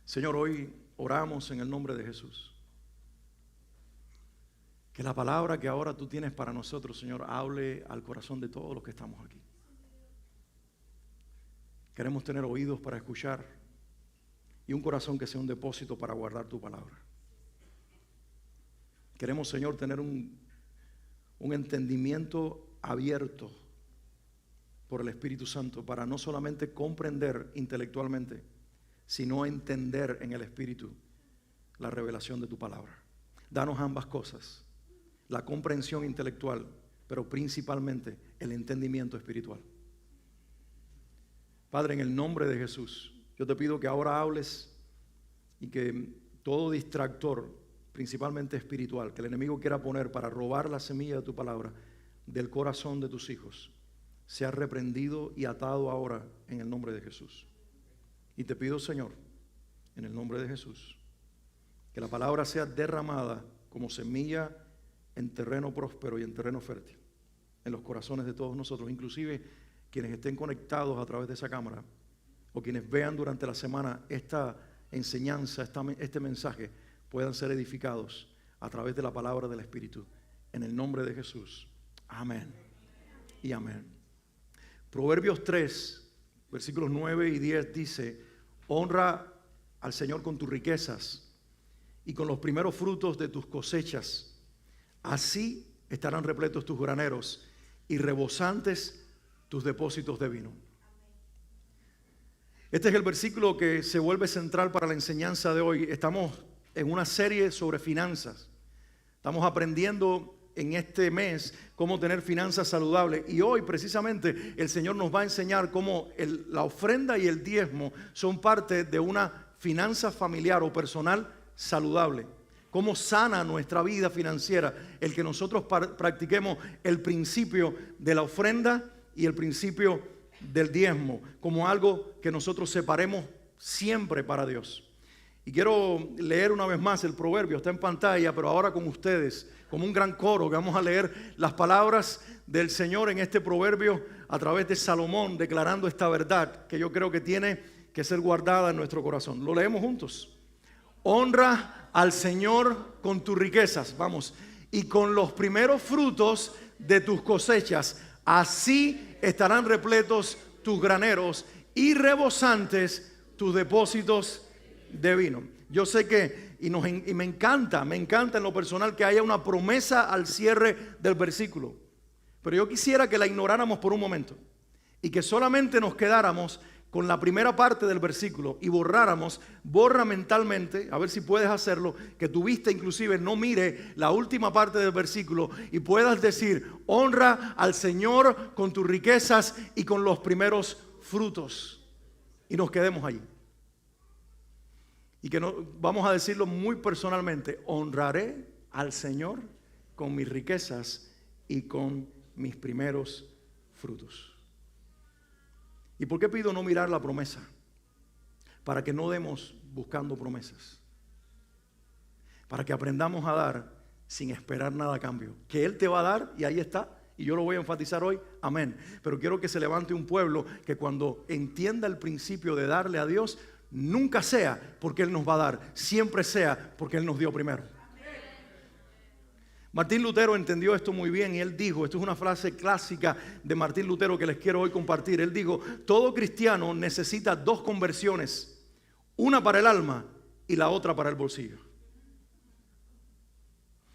Señor, hoy oramos en el nombre de Jesús. Que la palabra que ahora tú tienes para nosotros, Señor, hable al corazón de todos los que estamos aquí. Queremos tener oídos para escuchar y un corazón que sea un depósito para guardar tu palabra. Queremos, Señor, tener un entendimiento abierto por el Espíritu Santo para no solamente comprender intelectualmente, sino entender en el Espíritu la revelación de tu palabra. Danos ambas cosas, la comprensión intelectual, pero principalmente el entendimiento espiritual. Padre, en el nombre de Jesús, yo te pido que ahora hables y que todo distractor, principalmente espiritual, que el enemigo quiera poner para robar la semilla de tu palabra del corazón de tus hijos, sea reprendido y atado ahora en el nombre de Jesús. Y te pido, Señor, en el nombre de Jesús, que la palabra sea derramada como semilla en terreno próspero y en terreno fértil, en los corazones de todos nosotros, inclusive quienes estén conectados a través de esa cámara o quienes vean durante la semana esta enseñanza, este mensaje, puedan ser edificados a través de la palabra del Espíritu. En el nombre de Jesús. Amén y amén. Proverbios 3, versículos 9 y 10 dice: honra al Señor con tus riquezas y con los primeros frutos de tus cosechas. Así estarán repletos tus graneros y rebosantes tus depósitos de vino. Este es el versículo que se vuelve central para la enseñanza de hoy. Estamos en una serie sobre finanzas. Estamos aprendiendo en este mes cómo tener finanzas saludables. Y hoy precisamente el Señor nos va a enseñar cómo la ofrenda y el diezmo son parte de una finanza familiar o personal saludable. Cómo sana nuestra vida financiera el que nosotros practiquemos el principio de la ofrenda y el principio del diezmo como algo que nosotros separemos siempre para Dios. Y quiero leer una vez más el proverbio, está en pantalla, pero ahora con ustedes, como un gran coro, que vamos a leer las palabras del Señor en este proverbio a través de Salomón, declarando esta verdad que yo creo que tiene que ser guardada en nuestro corazón. Lo leemos juntos. Honra al Señor con tus riquezas, vamos, y con los primeros frutos de tus cosechas. Así estarán repletos tus graneros y rebosantes tus depósitos de vino. Yo sé que, y me encanta en lo personal que haya una promesa al cierre del versículo. Pero yo quisiera que la ignoráramos por un momento y que solamente nos quedáramos con la primera parte del versículo y borra mentalmente, a ver si puedes hacerlo, que tu vista inclusive no mire la última parte del versículo y puedas decir: honra al Señor con tus riquezas y con los primeros frutos. Y nos quedemos allí. Y que vamos a decirlo muy personalmente: honraré al Señor con mis riquezas y con mis primeros frutos. ¿Y por qué pido no mirar la promesa? Para que no demos buscando promesas. Para que aprendamos a dar sin esperar nada a cambio. Que Él te va a dar y ahí está. Y yo lo voy a enfatizar hoy, amén. Pero quiero que se levante un pueblo que cuando entienda el principio de darle a Dios, nunca sea porque Él nos va a dar, siempre sea porque Él nos dio primero. Martín Lutero entendió esto muy bien y él dijo, esto es una frase clásica de Martín Lutero que les quiero hoy compartir. Él dijo: todo cristiano necesita dos conversiones, una para el alma y la otra para el bolsillo.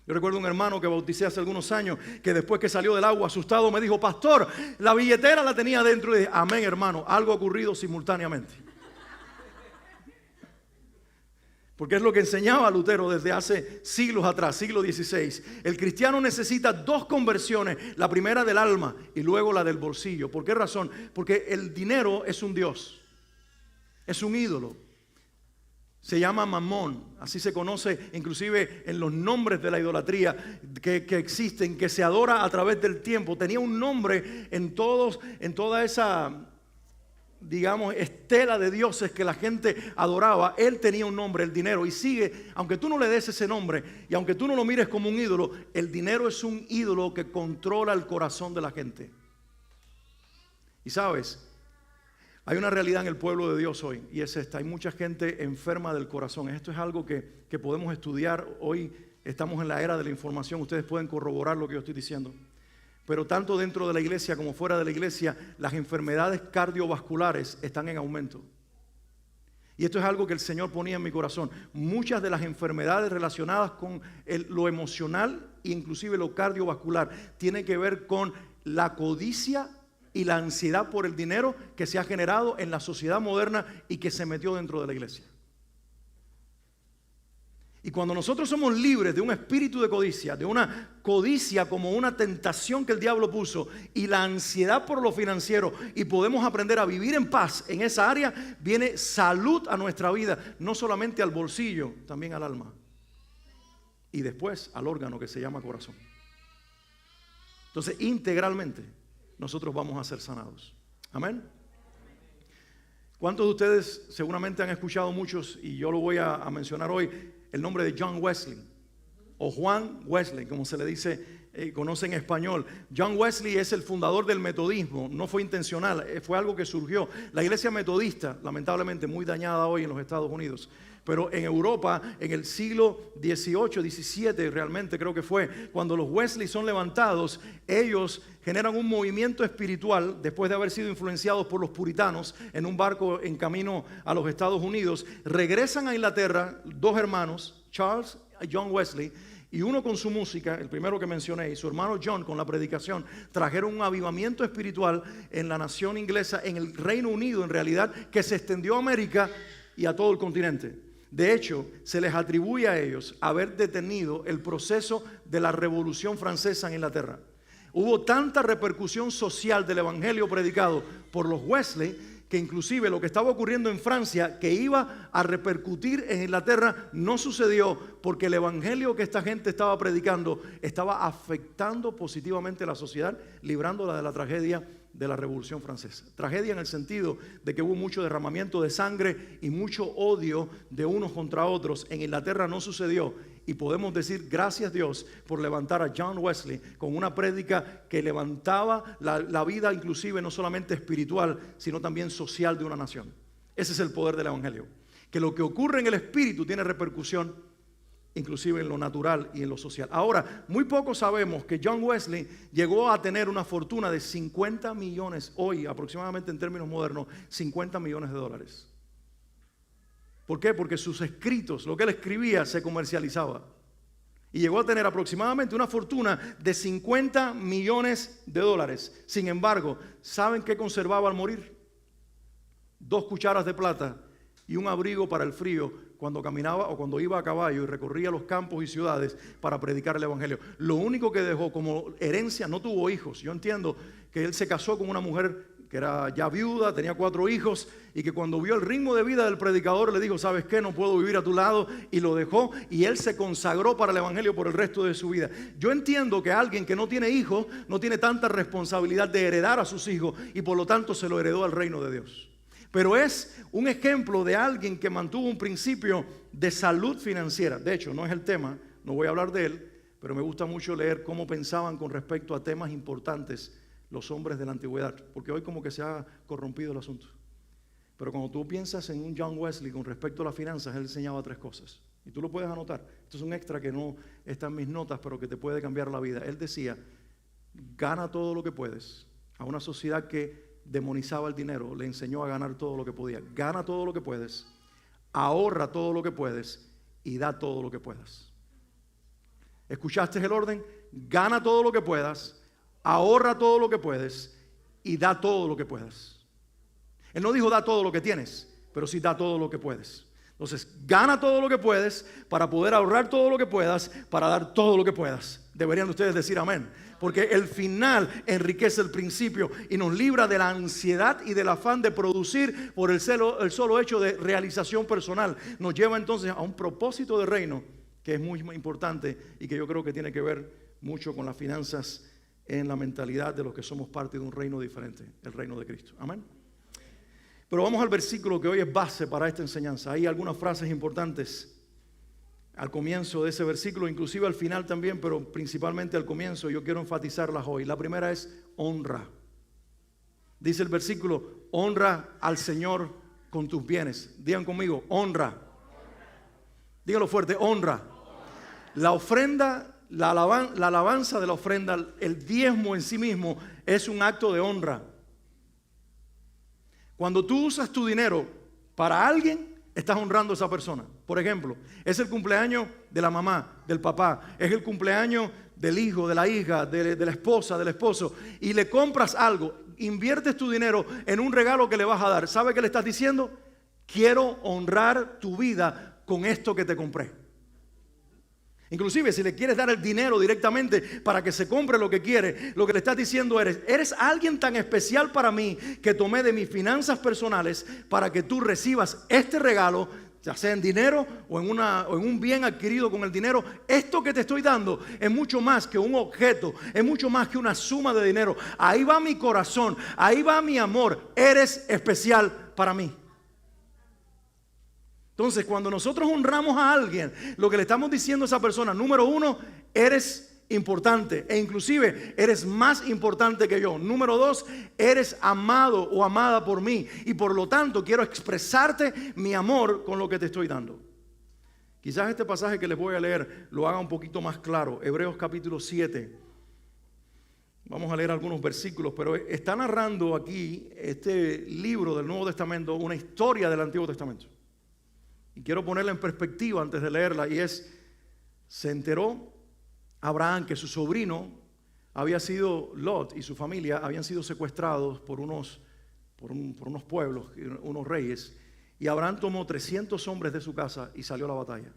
Yo recuerdo un hermano que bauticé hace algunos años que después que salió del agua asustado me dijo: pastor, la billetera la tenía dentro. Y dije: amén, hermano, algo ha ocurrido simultáneamente. Porque es lo que enseñaba Lutero desde hace siglos atrás, siglo XVI. El cristiano necesita dos conversiones, la primera del alma y luego la del bolsillo. ¿Por qué razón? Porque el dinero es un dios, es un ídolo. Se llama Mamón, así se conoce inclusive en los nombres de la idolatría que existen, que se adora a través del tiempo. Tenía un nombre en toda esa, digamos, estela de dioses que la gente adoraba. Él tenía un nombre, el dinero, y sigue, aunque tú no le des ese nombre y aunque tú no lo mires como un ídolo, el dinero es un ídolo que controla el corazón de la gente. Y sabes, Hay una realidad en el pueblo de Dios hoy y es esta: hay mucha gente enferma del corazón. Esto es algo que podemos estudiar. Hoy estamos en la era de la información, ustedes pueden corroborar lo que yo estoy diciendo. Pero tanto dentro de la iglesia como fuera de la iglesia, las enfermedades cardiovasculares están en aumento. Y esto es algo que el Señor ponía en mi corazón. Muchas de las enfermedades relacionadas con lo emocional e inclusive lo cardiovascular tienen que ver con la codicia y la ansiedad por el dinero que se ha generado en la sociedad moderna y que se metió dentro de la iglesia. Y cuando nosotros somos libres de un espíritu de codicia, de una codicia como una tentación que el diablo puso, y la ansiedad por lo financiero, y podemos aprender a vivir en paz en esa área, viene salud a nuestra vida, no solamente al bolsillo, también al alma. Y después al órgano que se llama corazón. Entonces, integralmente, nosotros vamos a ser sanados. Amén. ¿Cuántos de ustedes seguramente han escuchado muchos, y yo lo voy a mencionar hoy, el nombre de John Wesley, o Juan Wesley, como se le dice, conoce en español? John Wesley es el fundador del metodismo. No fue intencional, fue algo que surgió. La iglesia metodista, lamentablemente muy dañada hoy en los Estados Unidos, pero en Europa, en el siglo XVIII, XVII, realmente creo que fue, cuando los Wesley son levantados, ellos generan un movimiento espiritual después de haber sido influenciados por los puritanos en un barco en camino a los Estados Unidos. Regresan a Inglaterra, dos hermanos, Charles y John Wesley, y uno con su música, el primero que mencioné, y su hermano John con la predicación, trajeron un avivamiento espiritual en la nación inglesa, en el Reino Unido en realidad, que se extendió a América y a todo el continente. De hecho, se les atribuye a ellos haber detenido el proceso de la Revolución Francesa en Inglaterra. Hubo tanta repercusión social del evangelio predicado por los Wesley que inclusive lo que estaba ocurriendo en Francia, que iba a repercutir en Inglaterra, no sucedió, porque el evangelio que esta gente estaba predicando estaba afectando positivamente a la sociedad, librándola de la tragedia de la Revolución Francesa. Tragedia en el sentido de que hubo mucho derramamiento de sangre y mucho odio de unos contra otros. En Inglaterra no sucedió, y podemos decir gracias a Dios por levantar a John Wesley con una prédica que levantaba la vida, inclusive no solamente espiritual, sino también social de una nación. Ese es el poder del evangelio, que lo que ocurre en el espíritu tiene repercusión inclusive en lo natural y en lo social. Ahora, muy poco sabemos que John Wesley llegó a tener una fortuna de 50 millones, hoy aproximadamente en términos modernos, 50 millones de dólares. ¿Por qué? Porque sus escritos, lo que él escribía, se comercializaba. Y llegó a tener aproximadamente una fortuna de 50 millones de dólares. Sin embargo, ¿saben qué conservaba al morir? 2 cucharas de plata y un abrigo para el frío cuando caminaba o cuando iba a caballo y recorría los campos y ciudades para predicar el evangelio. Lo único que dejó como herencia, no tuvo hijos. Yo entiendo que él se casó con una mujer que era ya viuda, tenía 4 hijos, y que cuando vio el ritmo de vida del predicador le dijo: ¿sabes qué? No puedo vivir a tu lado, y lo dejó, y él se consagró para el evangelio por el resto de su vida. Yo entiendo que alguien que no tiene hijos no tiene tanta responsabilidad de heredar a sus hijos, y por lo tanto se lo heredó al reino de Dios. Pero es un ejemplo de alguien que mantuvo un principio de salud financiera. De hecho, no es el tema, no voy a hablar de él, pero me gusta mucho leer cómo pensaban con respecto a temas importantes los hombres de la antigüedad, porque hoy como que se ha corrompido el asunto. Pero cuando tú piensas en un John Wesley con respecto a las finanzas, él enseñaba 3 cosas. Y tú lo puedes anotar. Esto es un extra que no está en mis notas, pero que te puede cambiar la vida. Él decía: gana todo lo que puedes. A una sociedad que demonizaba el dinero, le enseñó a ganar todo lo que podía. Gana todo lo que puedes, ahorra todo lo que puedes y da todo lo que puedas. ¿Escuchaste el orden? Gana todo lo que puedas, ahorra todo lo que puedes y da todo lo que puedas. Él no dijo da todo lo que tienes, pero sí da todo lo que puedes. Entonces, gana todo lo que puedes para poder ahorrar todo lo que puedas, para dar todo lo que puedas. Deberían ustedes decir amén. Porque el final enriquece el principio y nos libra de la ansiedad y del afán de producir por el solo hecho de realización personal. Nos lleva entonces a un propósito de reino que es muy importante y que yo creo que tiene que ver mucho con las finanzas en la mentalidad de los que somos parte de un reino diferente, el reino de Cristo. Amén. Pero vamos al versículo que hoy es base para esta enseñanza. Hay algunas frases importantes al comienzo de ese versículo, inclusive al final también, pero principalmente al comienzo. Yo quiero enfatizarlas hoy. La primera es honra. Dice el versículo, honra al Señor con tus bienes. Digan conmigo, honra. Dígalo fuerte, honra. La ofrenda, la alabanza de la ofrenda, el diezmo en sí mismo es un acto de honra. Cuando tú usas tu dinero para alguien, estás honrando a esa persona. Por ejemplo, es el cumpleaños de la mamá, del papá, es el cumpleaños del hijo, de la hija, de la esposa, del esposo, y le compras algo, inviertes tu dinero en un regalo que le vas a dar. ¿Sabe qué le estás diciendo? Quiero honrar tu vida con esto que te compré. Inclusive si le quieres dar el dinero directamente para que se compre lo que quiere, lo que le estás diciendo eres alguien tan especial para mí que tomé de mis finanzas personales para que tú recibas este regalo, ya sea en dinero o en un bien adquirido con el dinero. Esto que te estoy dando es mucho más que un objeto, es mucho más que una suma de dinero. Ahí va mi corazón, ahí va mi amor. Eres especial para mí. Entonces, cuando nosotros honramos a alguien, lo que le estamos diciendo a esa persona, número uno, eres importante e inclusive eres más importante que yo. Número dos, eres amado o amada por mí y por lo tanto quiero expresarte mi amor con lo que te estoy dando. Quizás este pasaje que les voy a leer lo haga un poquito más claro. Hebreos capítulo 7. Vamos a leer algunos versículos, pero está narrando aquí este libro del Nuevo Testamento, una historia del Antiguo Testamento. Y quiero ponerla en perspectiva antes de leerla, y se enteró Abraham que su sobrino había sido Lot y su familia habían sido secuestrados por unos pueblos, unos reyes, y Abraham tomó 300 hombres de su casa y salió a la batalla.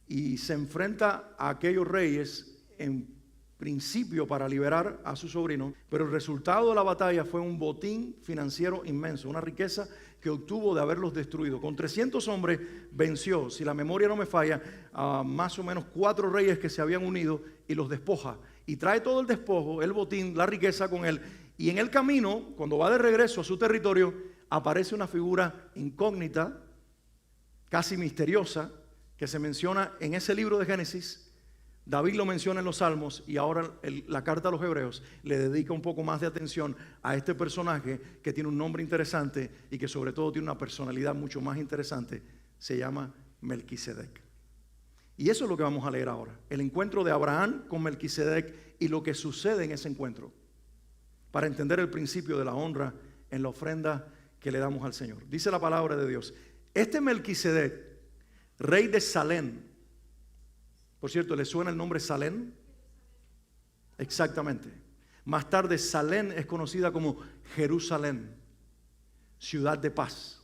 Y se enfrenta a aquellos reyes en principio para liberar a su sobrino, pero el resultado de la batalla fue un botín financiero inmenso, una riqueza que obtuvo de haberlos destruido. Con 300 hombres venció, si la memoria no me falla, a más o menos 4 reyes que se habían unido y los despoja. Y trae todo el despojo, el botín, la riqueza con él. Y en el camino, cuando va de regreso a su territorio, aparece una figura incógnita, casi misteriosa, que se menciona en ese libro de Génesis. David lo menciona en los Salmos y ahora la carta a los Hebreos le dedica un poco más de atención a este personaje que tiene un nombre interesante y que sobre todo tiene una personalidad mucho más interesante. Se llama Melquisedec. Y eso es lo que vamos a leer ahora. El encuentro de Abraham con Melquisedec y lo que sucede en ese encuentro, para entender el principio de la honra en la ofrenda que le damos al Señor. Dice la palabra de Dios: este Melquisedec, rey de Salem. Por cierto, ¿le suena el nombre Salem? Exactamente. Más tarde Salem es conocida como Jerusalén, ciudad de paz.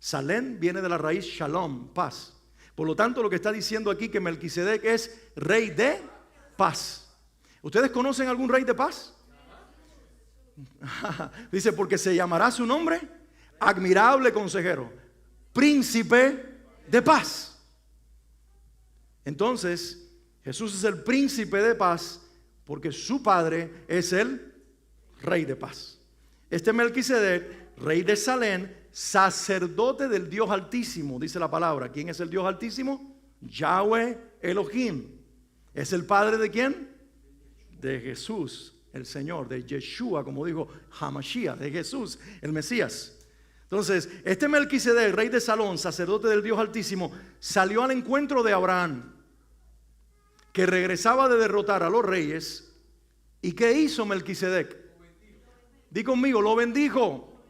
Salem viene de la raíz Shalom, paz. Por lo tanto, lo que está diciendo aquí que Melquisedec es rey de paz. ¿Ustedes conocen algún rey de paz? Dice, porque se llamará su nombre admirable consejero, príncipe de paz. Entonces, Jesús es el príncipe de paz porque su padre es el rey de paz. Este Melquisedec, rey de Salem, sacerdote del Dios Altísimo, dice la palabra. ¿Quién es el Dios Altísimo? Yahweh Elohim. ¿Es el padre de quién? De Jesús, el Señor, de Yeshua, como dijo Hamashiach, de Jesús, el Mesías. Entonces, este Melquisedec, rey de Salem, sacerdote del Dios Altísimo, salió al encuentro de Abraham, que regresaba de derrotar a los reyes. ¿Y qué hizo Melquisedec? Di conmigo, lo bendijo.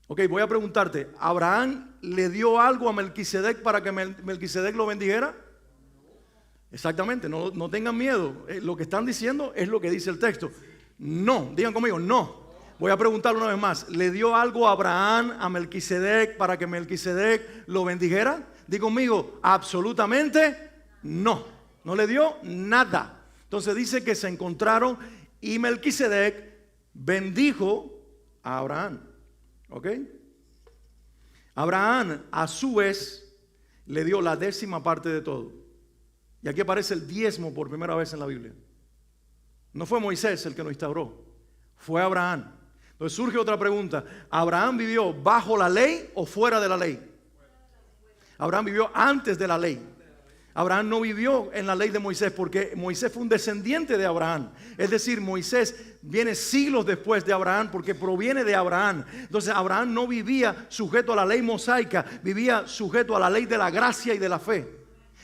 Ok, voy a preguntarte, ¿Abraham le dio algo a Melquisedec para que Melquisedec lo bendijera? Exactamente, no tengan miedo. Lo que están diciendo es lo que dice el texto. No, digan conmigo, no. Voy a preguntarlo una vez más. ¿Le dio algo a Abraham a Melquisedec para que Melquisedec lo bendijera? Di conmigo, absolutamente no. No le dio nada. Entonces dice que se encontraron y Melquisedec bendijo a Abraham. ¿Ok? Abraham a su vez le dio la 10ª parte de todo. Y aquí aparece el diezmo por primera vez en la Biblia. No fue Moisés el que lo instauró, fue Abraham. Entonces surge otra pregunta: ¿Abraham vivió bajo la ley o fuera de la ley? Abraham vivió antes de la ley. Abraham no vivió en la ley de Moisés porque Moisés fue un descendiente de Abraham. Es decir, Moisés viene siglos después de Abraham porque proviene de Abraham. Entonces Abraham no vivía sujeto a la ley mosaica, vivía sujeto a la ley de la gracia y de la fe.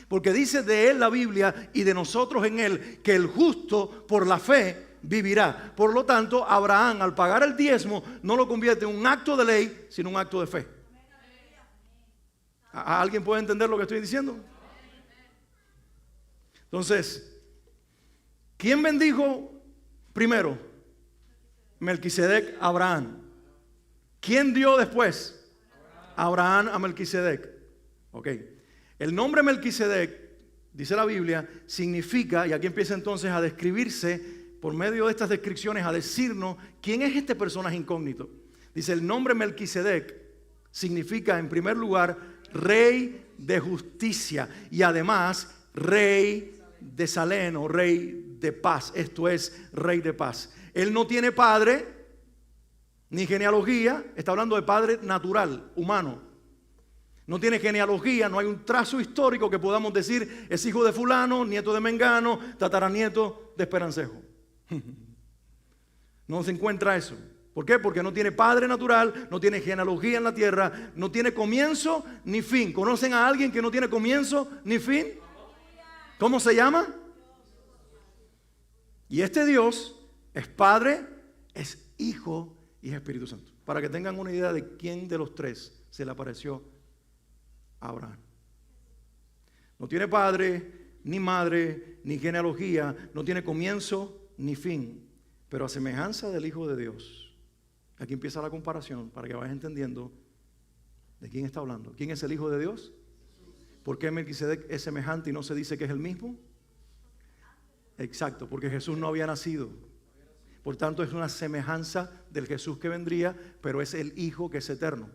Porque dice de él la Biblia y de nosotros en él que el justo por la fe vivirá. Por lo tanto, Abraham al pagar el diezmo no lo convierte en un acto de ley, sino un acto de fe. ¿Alguien puede entender lo que estoy diciendo? Entonces, ¿quién bendijo primero? Melquisedec a Abraham. ¿Quién dio después? Abraham a Melquisedec. Ok. El nombre Melquisedec, dice la Biblia, significa, y aquí empieza entonces a describirse, por medio de estas descripciones, a decirnos quién es este personaje incógnito. Dice, el nombre Melquisedec significa, en primer lugar, rey de justicia y además rey de Salem o rey de paz. Esto es rey de paz. Él no tiene padre ni genealogía, está hablando de padre natural, humano. No tiene genealogía, no hay un trazo histórico que podamos decir es hijo de fulano, nieto de Mengano, tataranieto de Esperancejo. No se encuentra eso. ¿Por qué? Porque no tiene padre natural, no tiene genealogía en la tierra, no tiene comienzo ni fin. ¿Conocen a alguien que no tiene comienzo ni fin? ¿Cómo se llama? Y este Dios es Padre, es Hijo y es Espíritu Santo. Para que tengan una idea de quién de los tres se le apareció a Abraham. No tiene padre, ni madre, ni genealogía, no tiene comienzo ni fin, pero a semejanza del Hijo de Dios. Aquí empieza la comparación para que vayas entendiendo de quién está hablando. ¿Quién es el Hijo de Dios? ¿Por qué Melquisedec es semejante y no se dice que es el mismo? Exacto, porque Jesús no había nacido. Por tanto, es una semejanza del Jesús que vendría, pero es el Hijo que es eterno.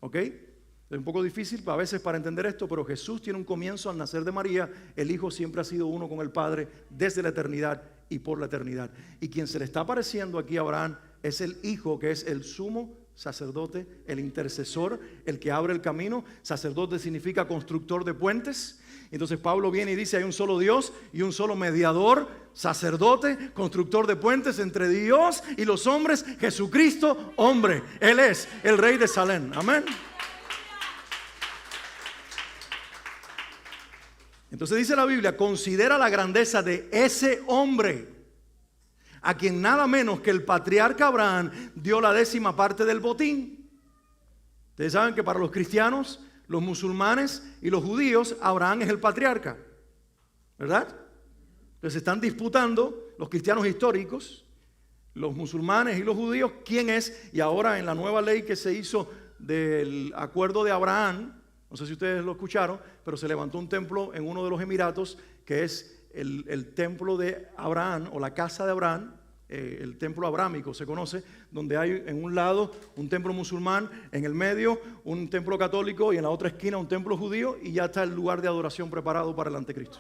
¿Ok? Es un poco difícil a veces para entender esto, pero Jesús tiene un comienzo al nacer de María. El Hijo siempre ha sido uno con el Padre desde la eternidad y por la eternidad. Y quien se le está apareciendo aquí a Abraham es el Hijo, que es el sumo sacerdote, el intercesor, el que abre el camino. Sacerdote significa constructor de puentes. Entonces Pablo viene y dice: hay un solo Dios y un solo mediador, sacerdote, constructor de puentes entre Dios y los hombres, Jesucristo, hombre. Él es el Rey de Salem. Amén. Entonces dice la Biblia: considera la grandeza de ese hombre, a quien nada menos que el patriarca Abraham dio la 10ª parte del botín. Ustedes saben que para los cristianos, los musulmanes y los judíos, Abraham es el patriarca, ¿verdad? Entonces están disputando los cristianos históricos, los musulmanes y los judíos, quién es. Y ahora en la nueva ley que se hizo del acuerdo de Abraham, no sé si ustedes lo escucharon, pero se levantó un templo en uno de los Emiratos que es el templo de Abraham o la casa de Abraham, el templo abrámico se conoce, donde hay en un lado un templo musulmán, en el medio un templo católico y en la otra esquina un templo judío, y ya está el lugar de adoración preparado para el anticristo.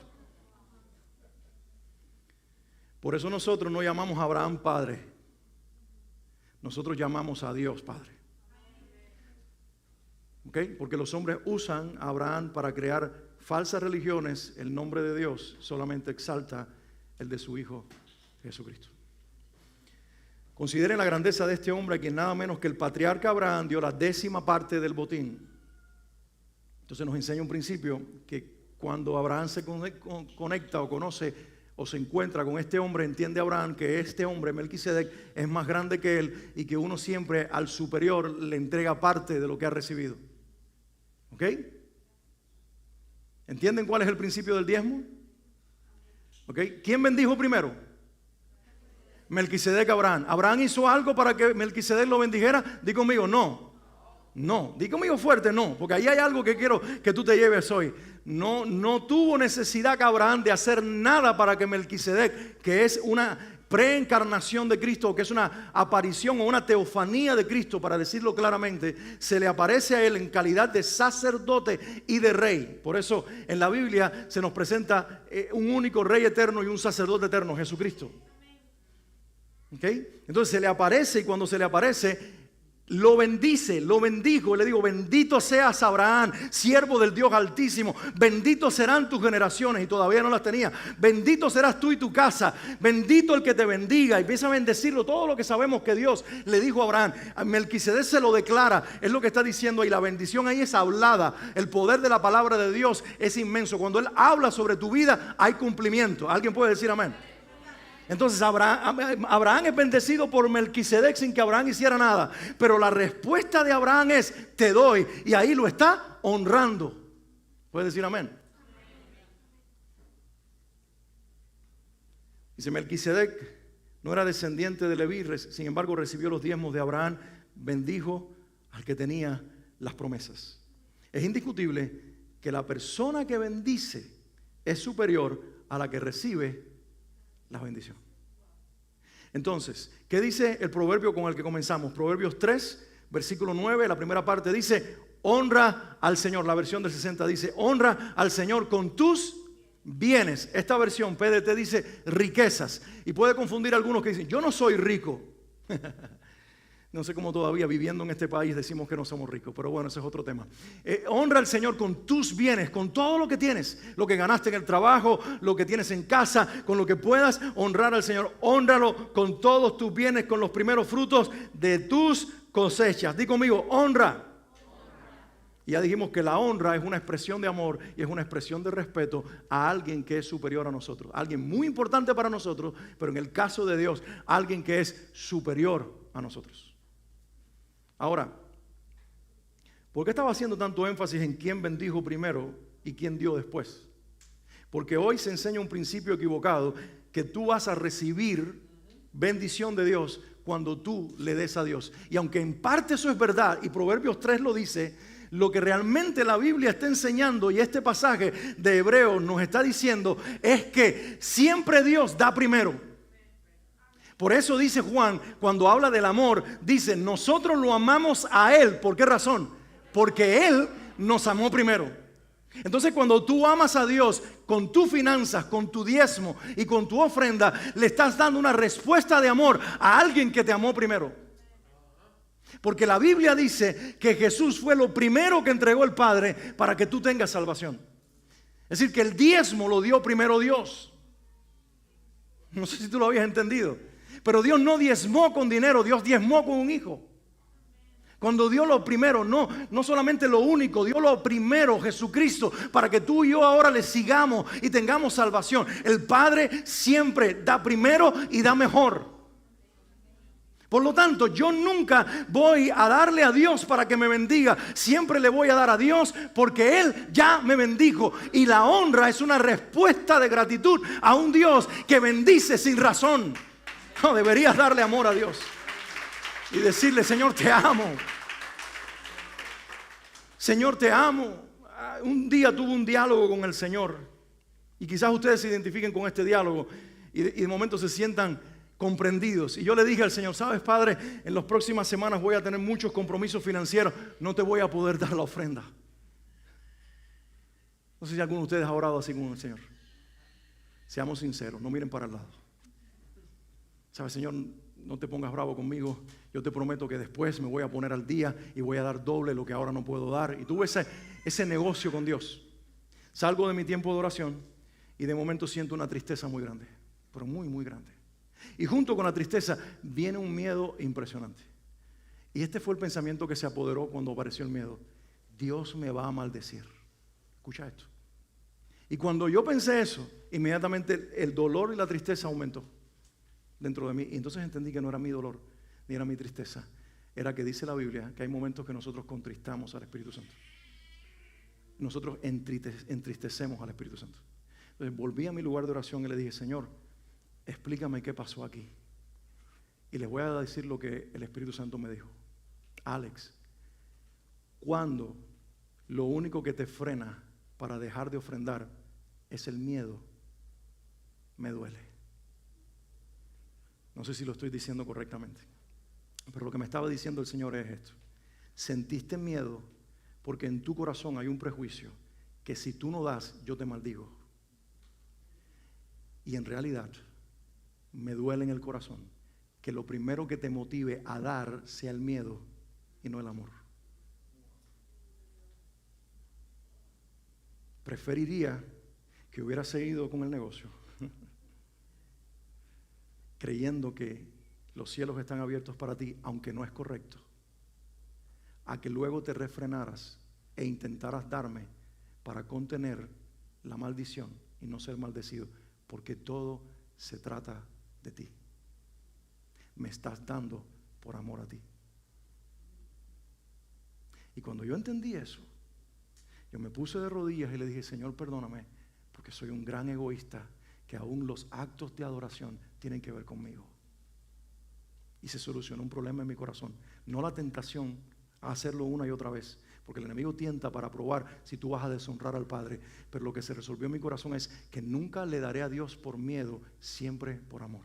Por eso nosotros no llamamos a Abraham padre, nosotros llamamos a Dios Padre. ¿Okay? Porque los hombres usan a Abraham para crear falsas religiones. El nombre de Dios solamente exalta el de su Hijo Jesucristo. Consideren la grandeza de este hombre, a quien nada menos que el patriarca Abraham dio la 10ª parte del botín. Entonces nos enseña un principio, que cuando Abraham se conecta o conoce o se encuentra con este hombre, entiende Abraham que este hombre, Melquisedec, es más grande que él y que uno siempre al superior le entrega parte de lo que ha recibido. ¿Ok? ¿Entienden cuál es el principio del diezmo? ¿Ok? ¿Quién bendijo primero? Melquisedec a Abraham. ¿Abraham hizo algo para que Melquisedec lo bendijera? Di conmigo, no. No, di conmigo fuerte, no, porque ahí hay algo que quiero que tú te lleves hoy. No tuvo necesidad que Abraham de hacer nada para que Melquisedec, que es una preencarnación de Cristo, que es una aparición o una teofanía de Cristo, para decirlo claramente, se le aparece a él en calidad de sacerdote y de rey. Por eso en la Biblia se nos presenta un único rey eterno y un sacerdote eterno, Jesucristo. ¿Okay? Entonces se le aparece, y cuando se le aparece, lo bendice, lo bendijo. Le digo, bendito seas Abraham, siervo del Dios Altísimo. Bendito serán tus generaciones. Y todavía no las tenía. Bendito serás tú y tu casa. Bendito el que te bendiga. Y empieza a bendecirlo. Todo lo que sabemos que Dios le dijo a Abraham. A Melquisedec se lo declara. Es lo que está diciendo ahí. La bendición ahí es hablada. El poder de la palabra de Dios es inmenso. Cuando Él habla sobre tu vida, hay cumplimiento. ¿Alguien puede decir amén? Entonces Abraham es bendecido por Melquisedec sin que Abraham hiciera nada. Pero la respuesta de Abraham es: te doy. Y ahí lo está honrando. ¿Puede decir amén? Dice: Melquisedec no era descendiente de Leví, sin embargo recibió los diezmos de Abraham. Bendijo al que tenía las promesas. Es indiscutible que la persona que bendice es superior a la que recibe la bendición. Entonces, ¿qué dice el proverbio con el que comenzamos? Proverbios 3, versículo 9, la primera parte dice: honra al Señor. La versión del 60 dice: honra al Señor con tus bienes. Esta versión PDT dice riquezas. Y puede confundir a algunos que dicen: yo no soy rico. No sé cómo todavía viviendo en este país decimos que no somos ricos, pero bueno, ese es otro tema. Honra al Señor con tus bienes, con todo lo que tienes, lo que ganaste en el trabajo, lo que tienes en casa, con lo que puedas honrar al Señor. Hónralo con todos tus bienes, con los primeros frutos de tus cosechas. Di conmigo: honra. Y ya dijimos que la honra es una expresión de amor y es una expresión de respeto a alguien que es superior a nosotros. Alguien muy importante para nosotros, pero en el caso de Dios, alguien que es superior a nosotros. Ahora, ¿por qué estaba haciendo tanto énfasis en quién bendijo primero y quién dio después? Porque hoy se enseña un principio equivocado, que tú vas a recibir bendición de Dios cuando tú le des a Dios. Y aunque en parte eso es verdad, y Proverbios 3 lo dice, lo que realmente la Biblia está enseñando y este pasaje de Hebreos nos está diciendo es que siempre Dios da primero. Por eso dice Juan, cuando habla del amor, dice: nosotros lo amamos a Él. ¿Por qué razón? Porque Él nos amó primero. Entonces, cuando tú amas a Dios con tus finanzas, con tu diezmo y con tu ofrenda, le estás dando una respuesta de amor a alguien que te amó primero. Porque la Biblia dice que Jesús fue lo primero que entregó el Padre para que tú tengas salvación. Es decir, que el diezmo lo dio primero Dios. No sé si tú lo habías entendido. Pero Dios no diezmó con dinero, Dios diezmó con un hijo. Cuando dio lo primero, no solamente lo único, dio lo primero, Jesucristo, para que tú y yo ahora le sigamos y tengamos salvación. El Padre siempre da primero y da mejor. Por lo tanto, yo nunca voy a darle a Dios para que me bendiga. Siempre le voy a dar a Dios porque Él ya me bendijo. Y la honra es una respuesta de gratitud a un Dios que bendice sin razón. No, deberías darle amor a Dios y decirle: Señor, te amo. Señor, te amo. Un día tuve un diálogo con el Señor y quizás ustedes se identifiquen con este diálogo y de momento se sientan comprendidos. Y yo le dije al Señor: sabes, Padre, en las próximas semanas voy a tener muchos compromisos financieros, no te voy a poder dar la ofrenda. No sé si alguno de ustedes ha orado así con el Señor. Seamos sinceros, no miren para el lado. ¿Sabes, Señor? No te pongas bravo conmigo. Yo te prometo que después me voy a poner al día y voy a dar doble lo que ahora no puedo dar. Y tuve ese negocio con Dios. Salgo de mi tiempo de oración y de momento siento una tristeza muy grande, pero muy, muy grande. Y junto con la tristeza viene un miedo impresionante. Y este fue el pensamiento que se apoderó cuando apareció el miedo: Dios me va a maldecir. Escucha esto. Y cuando yo pensé eso, inmediatamente el dolor y la tristeza aumentó dentro de mí. Y entonces entendí que no era mi dolor, ni era mi tristeza. Era que dice la Biblia que hay momentos que nosotros contristamos al Espíritu Santo. Nosotros entristecemos al Espíritu Santo. Entonces volví a mi lugar de oración y le dije: Señor, explícame qué pasó aquí. Y les voy a decir lo que el Espíritu Santo me dijo: Alex, cuando lo único que te frena para dejar de ofrendar es el miedo, me duele. No sé si lo estoy diciendo correctamente, pero lo que me estaba diciendo el Señor es esto: sentiste miedo porque en tu corazón hay un prejuicio que si tú no das, yo te maldigo. Y en realidad me duele en el corazón que lo primero que te motive a dar sea el miedo y no el amor. Preferiría que hubiera seguido con el negocio creyendo que los cielos están abiertos para ti, aunque no es correcto, a que luego te refrenaras e intentaras darme para contener la maldición y no ser maldecido, porque todo se trata de ti. Me estás dando por amor a ti. Y cuando yo entendí eso, yo me puse de rodillas y le dije: Señor, perdóname, porque soy un gran egoísta, que aún los actos de adoración tienen que ver conmigo. Y se solucionó un problema en mi corazón, no la tentación a hacerlo una y otra vez, porque el enemigo tienta para probar si tú vas a deshonrar al Padre. Pero lo que se resolvió en mi corazón es que nunca le daré a Dios por miedo, siempre por amor.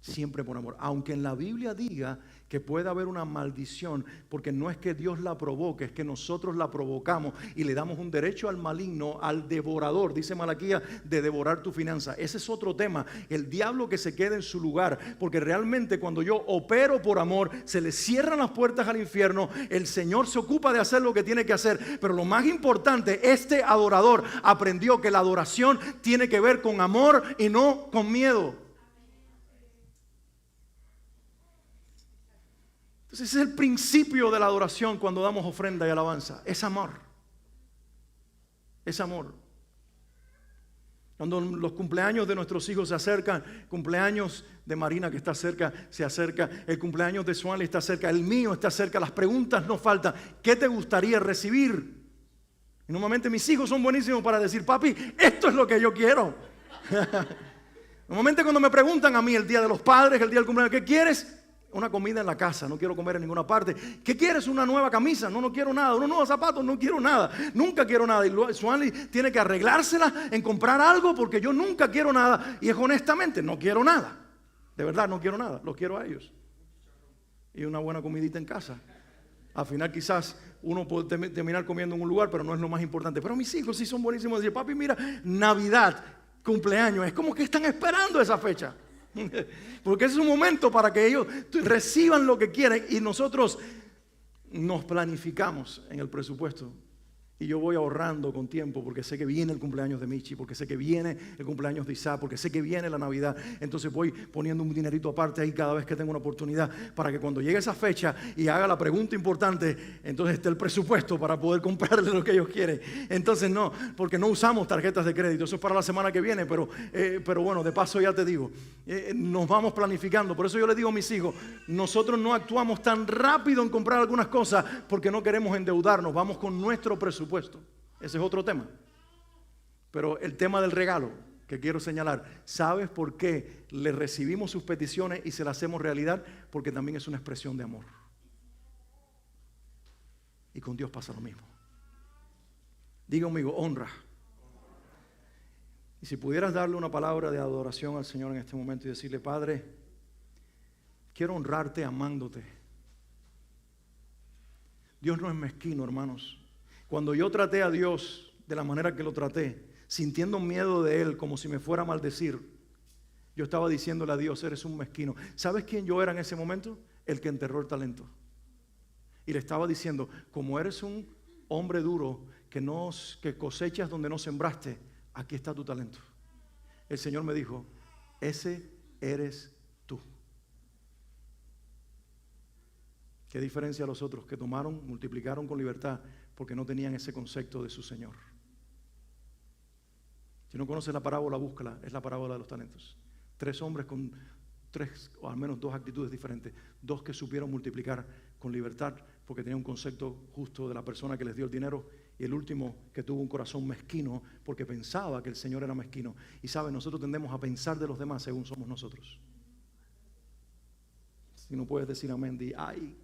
Siempre por amor. Aunque en la Biblia diga que puede haber una maldición, porque no es que Dios la provoque, es que nosotros la provocamos y le damos un derecho al maligno, al devorador, dice Malaquías, de devorar tu finanza. Ese es otro tema, el diablo que se quede en su lugar, porque realmente cuando yo opero por amor, se le cierran las puertas al infierno, el Señor se ocupa de hacer lo que tiene que hacer. Pero lo más importante, este adorador aprendió que la adoración tiene que ver con amor y no con miedo. Entonces ese es el principio de la adoración cuando damos ofrenda y alabanza. Es amor. Es amor. Cuando los cumpleaños de nuestros hijos se acercan, cumpleaños de Marina que está cerca, se acerca, el cumpleaños de Suanli está cerca, el mío está cerca, las preguntas no faltan. ¿Qué te gustaría recibir? Y normalmente mis hijos son buenísimos para decir: papi, esto es lo que yo quiero. Normalmente cuando me preguntan a mí el día de los padres, el día del cumpleaños, ¿qué quieres? Una comida en la casa, no quiero comer en ninguna parte. ¿Qué quieres? Una nueva camisa. No, no quiero nada. Unos nuevos zapatos, no quiero nada. Nunca quiero nada. Y Suanli tiene que arreglársela en comprar algo porque yo nunca quiero nada. Y es honestamente, no quiero nada. De verdad, no quiero nada. Los quiero a ellos. Y una buena comidita en casa. Al final quizás uno puede terminar comiendo en un lugar, pero no es lo más importante. Pero mis hijos sí son buenísimos. Decir: papi, mira, Navidad, cumpleaños, es como que están esperando esa fecha. Porque ese es un momento para que ellos reciban lo que quieren, y nosotros nos planificamos en el presupuesto. Y yo voy ahorrando con tiempo porque sé que viene el cumpleaños de Michi, porque sé que viene el cumpleaños de Isaac, porque sé que viene la Navidad. Entonces voy poniendo un dinerito aparte ahí cada vez que tengo una oportunidad, para que cuando llegue esa fecha y haga la pregunta importante, entonces esté el presupuesto para poder comprarle lo que ellos quieren. Entonces no, porque no usamos tarjetas de crédito. Eso es para la semana que viene, pero bueno, de paso ya te digo, nos vamos planificando. Por eso yo le digo a mis hijos: nosotros no actuamos tan rápido en comprar algunas cosas porque no queremos endeudarnos. Vamos con nuestro presupuesto. Ese es otro tema. Pero el tema del regalo que quiero señalar, ¿sabes por qué le recibimos sus peticiones y se las hacemos realidad? Porque también es una expresión de amor. Y con Dios pasa lo mismo. Diga conmigo: honra. Y si pudieras darle una palabra de adoración al Señor en este momento y decirle: Padre, quiero honrarte amándote. Dios no es mezquino, hermanos. Cuando yo traté a Dios de la manera que lo traté, sintiendo miedo de Él como si me fuera a maldecir, yo estaba diciéndole a Dios: eres un mezquino. ¿Sabes quién yo era en ese momento? El que enterró el talento. Y le estaba diciendo: como eres un hombre duro que cosechas donde no sembraste, aquí está tu talento. El Señor me dijo: ese eres tú. ¿Qué diferencia a los otros que tomaron, multiplicaron con libertad porque no tenían ese concepto de su Señor? Si no conoces la parábola, búscala. Es la parábola de los talentos. 3 hombres con 3 o al menos 2 actitudes diferentes. 2 que supieron multiplicar con libertad porque tenían un concepto justo de la persona que les dio el dinero, y el último que tuvo un corazón mezquino porque pensaba que el Señor era mezquino. Y saben, nosotros tendemos a pensar de los demás según somos nosotros. Si no puedes decir amén, di ay.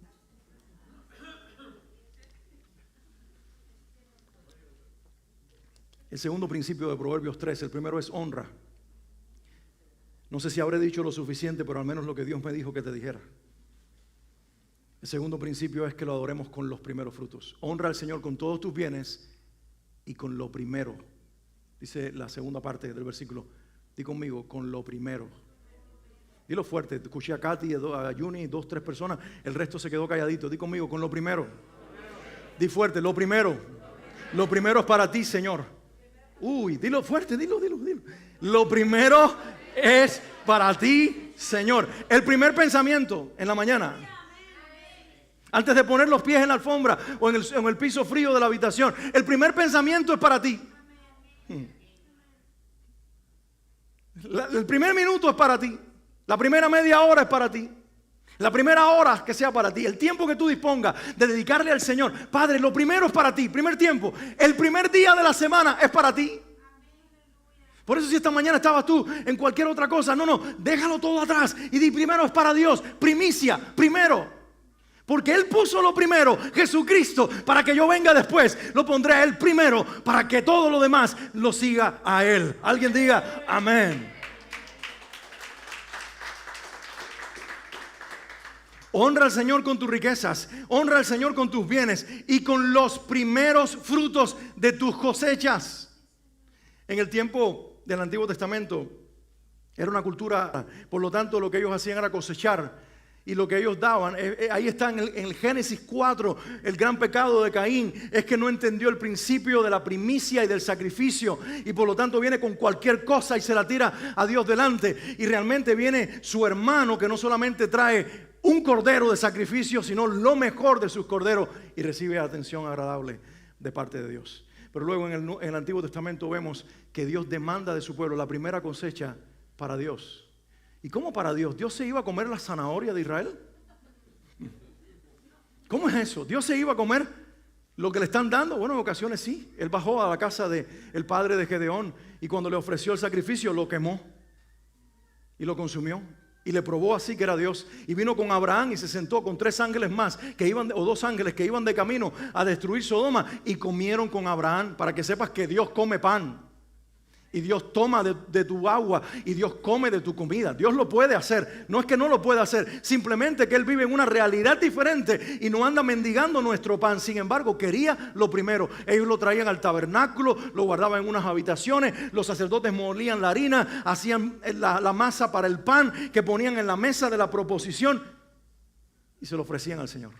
El segundo principio de Proverbios 3, el primero es honra. No sé si habré dicho lo suficiente, pero al menos lo que Dios me dijo que te dijera. El segundo principio es que lo adoremos con los primeros frutos. Honra al Señor con todos tus bienes y con lo primero. Dice la segunda parte del versículo. Di conmigo: con lo primero. Dilo fuerte. Escuché a Katy, a Juni, 2, 3 personas. El resto se quedó calladito. Di conmigo, con lo primero. Di fuerte, lo primero. Lo primero es para ti, Señor. Uy, dilo fuerte, dilo. Lo primero es para ti, Señor. El primer pensamiento en la mañana, antes de poner los pies en la alfombra o en el piso frío de la habitación, el primer pensamiento es para ti. El primer minuto es para ti. La primera media hora es para ti. La primera hora que sea para ti. El tiempo que tú dispongas de dedicarle al Señor. Padre, lo primero es para ti. Primer tiempo. El primer día de la semana es para ti. Por eso si esta mañana estabas tú en cualquier otra cosa, no, déjalo todo atrás y di primero es para Dios. Primicia, primero. Porque Él puso lo primero, Jesucristo, para que yo venga después. Lo pondré a Él primero para que todo lo demás lo siga a Él. Alguien diga amén. Honra al Señor con tus riquezas, honra al Señor con tus bienes y con los primeros frutos de tus cosechas. En el tiempo del Antiguo Testamento era una cultura, por lo tanto lo que ellos hacían era cosechar. Y lo que ellos daban, ahí está en el Génesis 4, el gran pecado de Caín, es que no entendió el principio de la primicia y del sacrificio. Y por lo tanto viene con cualquier cosa y se la tira a Dios delante. Y realmente viene su hermano que no solamente trae un cordero de sacrificio, sino lo mejor de sus corderos y recibe atención agradable de parte de Dios. Pero luego en el Antiguo Testamento vemos que Dios demanda de su pueblo la primera cosecha para Dios. ¿Y cómo para Dios? ¿Dios se iba a comer la zanahoria de Israel? ¿Cómo es eso? ¿Dios se iba a comer lo que le están dando? Bueno, en ocasiones sí. Él bajó a la casa del padre de Gedeón y cuando le ofreció el sacrificio lo quemó y lo consumió. Y le probó así que era Dios. Y vino con Abraham y se sentó con 3 ángeles más que iban, o 2 ángeles que iban de camino a destruir Sodoma y comieron con Abraham. Para que sepas que Dios come pan. Y Dios toma de tu agua y Dios come de tu comida. Dios lo puede hacer. No es que no lo pueda hacer. Simplemente que Él vive en una realidad diferente y no anda mendigando nuestro pan. Sin embargo, quería lo primero. Ellos lo traían al tabernáculo, lo guardaban en unas habitaciones. Los sacerdotes molían la harina, hacían la masa para el pan que ponían en la mesa de la proposición y se lo ofrecían al Señor.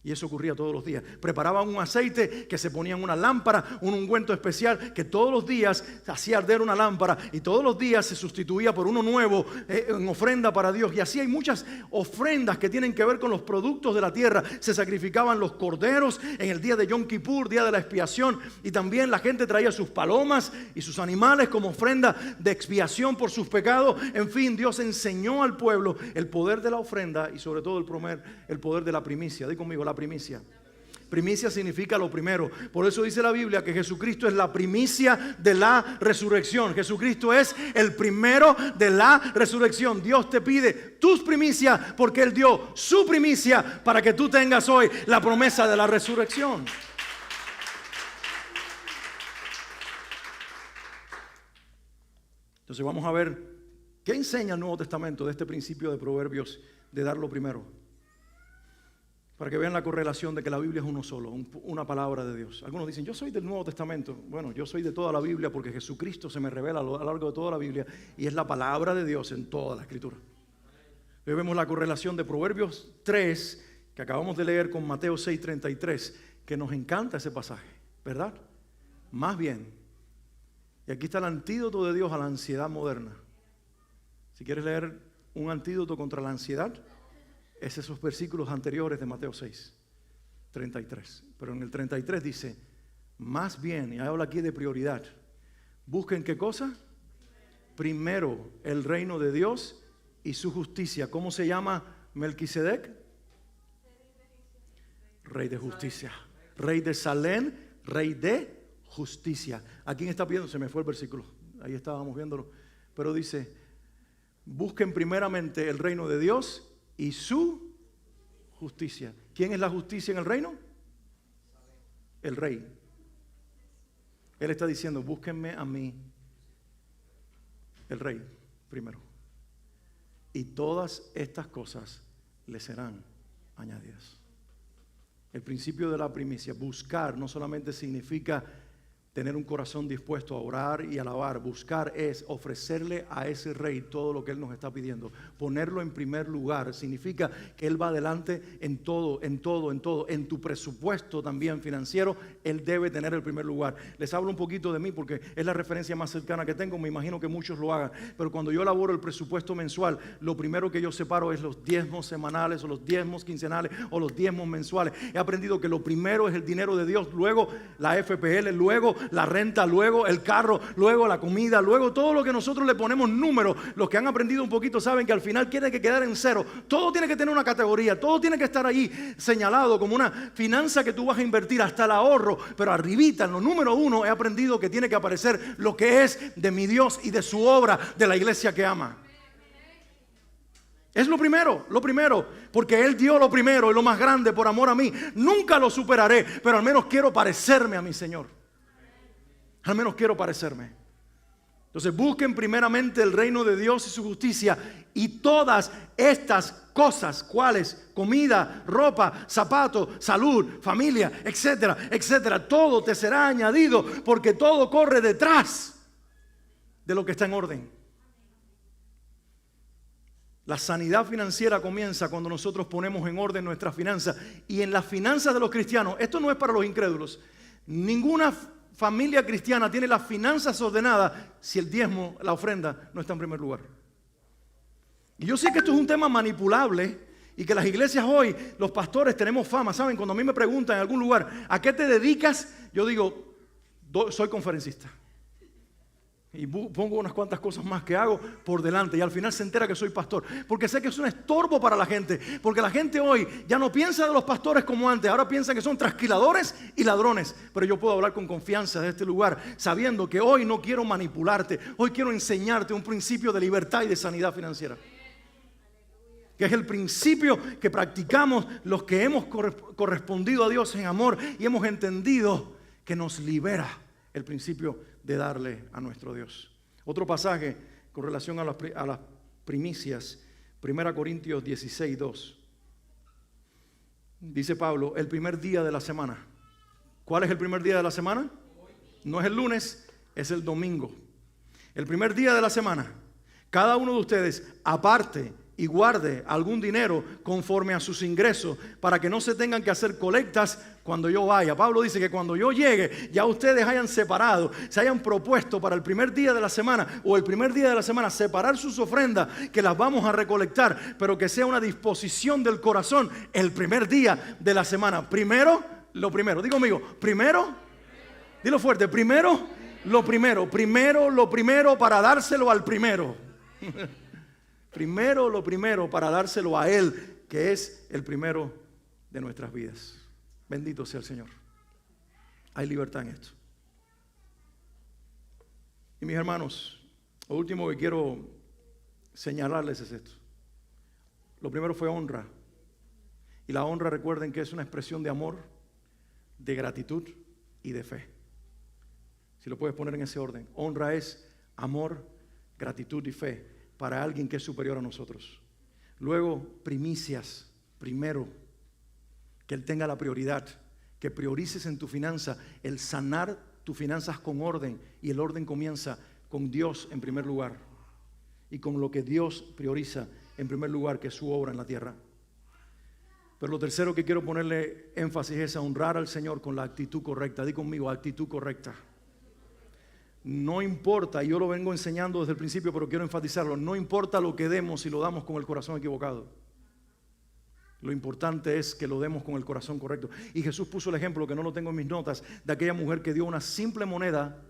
Y eso ocurría todos los días. Preparaban un aceite que se ponía en una lámpara, un ungüento especial que todos los días hacía arder una lámpara y todos los días se sustituía por uno nuevo en ofrenda para Dios. Y así hay muchas ofrendas que tienen que ver con los productos de la tierra. Se sacrificaban los corderos en el día de Yom Kippur, día de la expiación. Y también la gente traía sus palomas y sus animales como ofrenda de expiación por sus pecados. En fin, Dios enseñó al pueblo el poder de la ofrenda y sobre todo el poder de la primicia. Di conmigo, la primicia. Primicia significa lo primero. Por eso dice la Biblia que Jesucristo es la primicia de la resurrección. Jesucristo es el primero de la resurrección. Dios te pide tus primicias porque Él dio su primicia para que tú tengas hoy la promesa de la resurrección. Entonces vamos a ver qué enseña el Nuevo Testamento de este principio de Proverbios de dar lo primero. Para que vean la correlación de que la Biblia es uno solo, una palabra de Dios. Algunos dicen, yo soy del Nuevo Testamento. Bueno, yo soy de toda la Biblia porque Jesucristo se me revela a lo largo de toda la Biblia y es la palabra de Dios en toda la Escritura. Hoy vemos la correlación de Proverbios 3, que acabamos de leer con Mateo 6:33, que nos encanta ese pasaje, ¿verdad? Más bien, y aquí está el antídoto de Dios a la ansiedad moderna. Si quieres leer un antídoto contra la ansiedad, es esos versículos anteriores de Mateo 6:33. Pero en el 33 dice, más bien, y habla aquí de prioridad, busquen ¿qué cosa? Primero el reino de Dios y su justicia. ¿Cómo se llama Melquisedec? Rey de justicia. Rey de Salem, rey de justicia. ¿A quién está pidiendo? Se me fue el versículo. Ahí estábamos viéndolo. Pero dice, busquen primeramente el reino de Dios y su justicia. ¿Quién es la justicia en el reino? El rey. Él está diciendo, búsquenme a mí, el rey, primero. Y todas estas cosas le serán añadidas. El principio de la primicia, buscar, no solamente significa tener un corazón dispuesto a orar y alabar. Buscar es ofrecerle a ese Rey todo lo que Él nos está pidiendo. Ponerlo en primer lugar significa que Él va adelante en todo, en todo, en todo. En tu presupuesto también financiero, Él debe tener el primer lugar. Les hablo un poquito de mí porque es la referencia más cercana que tengo. Me imagino que muchos lo hagan. Pero cuando yo elaboro el presupuesto mensual, lo primero que yo separo es los diezmos semanales o los diezmos quincenales o los diezmos mensuales. He aprendido que lo primero es el dinero de Dios, luego la FPL, luego la renta, luego el carro, luego la comida, luego todo lo que nosotros le ponemos números. Los que han aprendido un poquito saben que al final tiene que quedar en cero. Todo tiene que tener una categoría, todo tiene que estar allí señalado como una finanza que tú vas a invertir, hasta el ahorro. Pero arribita, en lo número 1, he aprendido que tiene que aparecer lo que es de mi Dios y de su obra, de la iglesia que ama. Es lo primero, porque Él dio lo primero y lo más grande por amor a mí. Nunca lo superaré, pero al menos quiero parecerme a mi Señor. Al menos quiero parecerme. Entonces busquen primeramente el reino de Dios y su justicia, y todas estas cosas, ¿cuáles? Comida, ropa, zapatos, salud, familia, etcétera, etcétera. Todo te será añadido, porque todo corre detrás de lo que está en orden. La sanidad financiera comienza cuando nosotros ponemos en orden nuestras finanzas. Y en las finanzas de los cristianos, esto no es para los incrédulos. Ninguna familia cristiana tiene las finanzas ordenadas si el diezmo, la ofrenda, no está en primer lugar. Y yo sé que esto es un tema manipulable y que las iglesias hoy, los pastores tenemos fama. ¿Saben? Cuando a mí me preguntan en algún lugar, ¿a qué te dedicas? Yo digo, soy conferencista. Y pongo unas cuantas cosas más que hago por delante. Y al final se entera que soy pastor. Porque sé que es un estorbo para la gente. Porque la gente hoy ya no piensa de los pastores como antes. Ahora piensa que son trasquiladores y ladrones. Pero yo puedo hablar con confianza de este lugar, sabiendo que hoy no quiero manipularte. Hoy quiero enseñarte un principio de libertad y de sanidad financiera. Que es el principio que practicamos los que hemos correspondido a Dios en amor. Y hemos entendido que nos libera el principio de darle a nuestro Dios. Otro pasaje con relación a las primicias, 1 Corintios 16, 2. Dice Pablo, el primer día de la semana. ¿Cuál es el primer día de la semana? No es el lunes, es el domingo. El primer día de la semana, cada uno de ustedes aparte y guarde algún dinero conforme a sus ingresos, para que no se tengan que hacer colectas cuando yo vaya. Pablo dice que cuando yo llegue, ya ustedes hayan separado, se hayan propuesto para el primer día de la semana o el primer día de la semana separar sus ofrendas, que las vamos a recolectar, pero que sea una disposición del corazón el primer día de la semana. Primero, lo primero. Digo conmigo, primero, dilo fuerte, primero, lo primero para dárselo al primero. Primero lo primero para dárselo a Él, que es el primero de nuestras vidas. Bendito sea el Señor. Hay libertad en esto. Y mis hermanos, lo último que quiero señalarles es esto. Lo primero fue honra. Y la honra, recuerden que es una expresión de amor, de gratitud y de fe. Si lo puedes poner en ese orden. Honra es amor, gratitud y fe para alguien que es superior a nosotros. Luego, primicias. Primero, que Él tenga la prioridad, que priorices en tu finanza el sanar tus finanzas con orden, y el orden comienza con Dios en primer lugar y con lo que Dios prioriza en primer lugar, que es su obra en la tierra. Pero lo tercero que quiero ponerle énfasis es a honrar al Señor con la actitud correcta. Di conmigo, actitud correcta. No importa, y yo lo vengo enseñando desde el principio, pero quiero enfatizarlo, no importa lo que demos si lo damos con el corazón equivocado. Lo importante es que lo demos con el corazón correcto. Y Jesús puso el ejemplo, que no lo tengo en mis notas, de aquella mujer que dio una simple moneda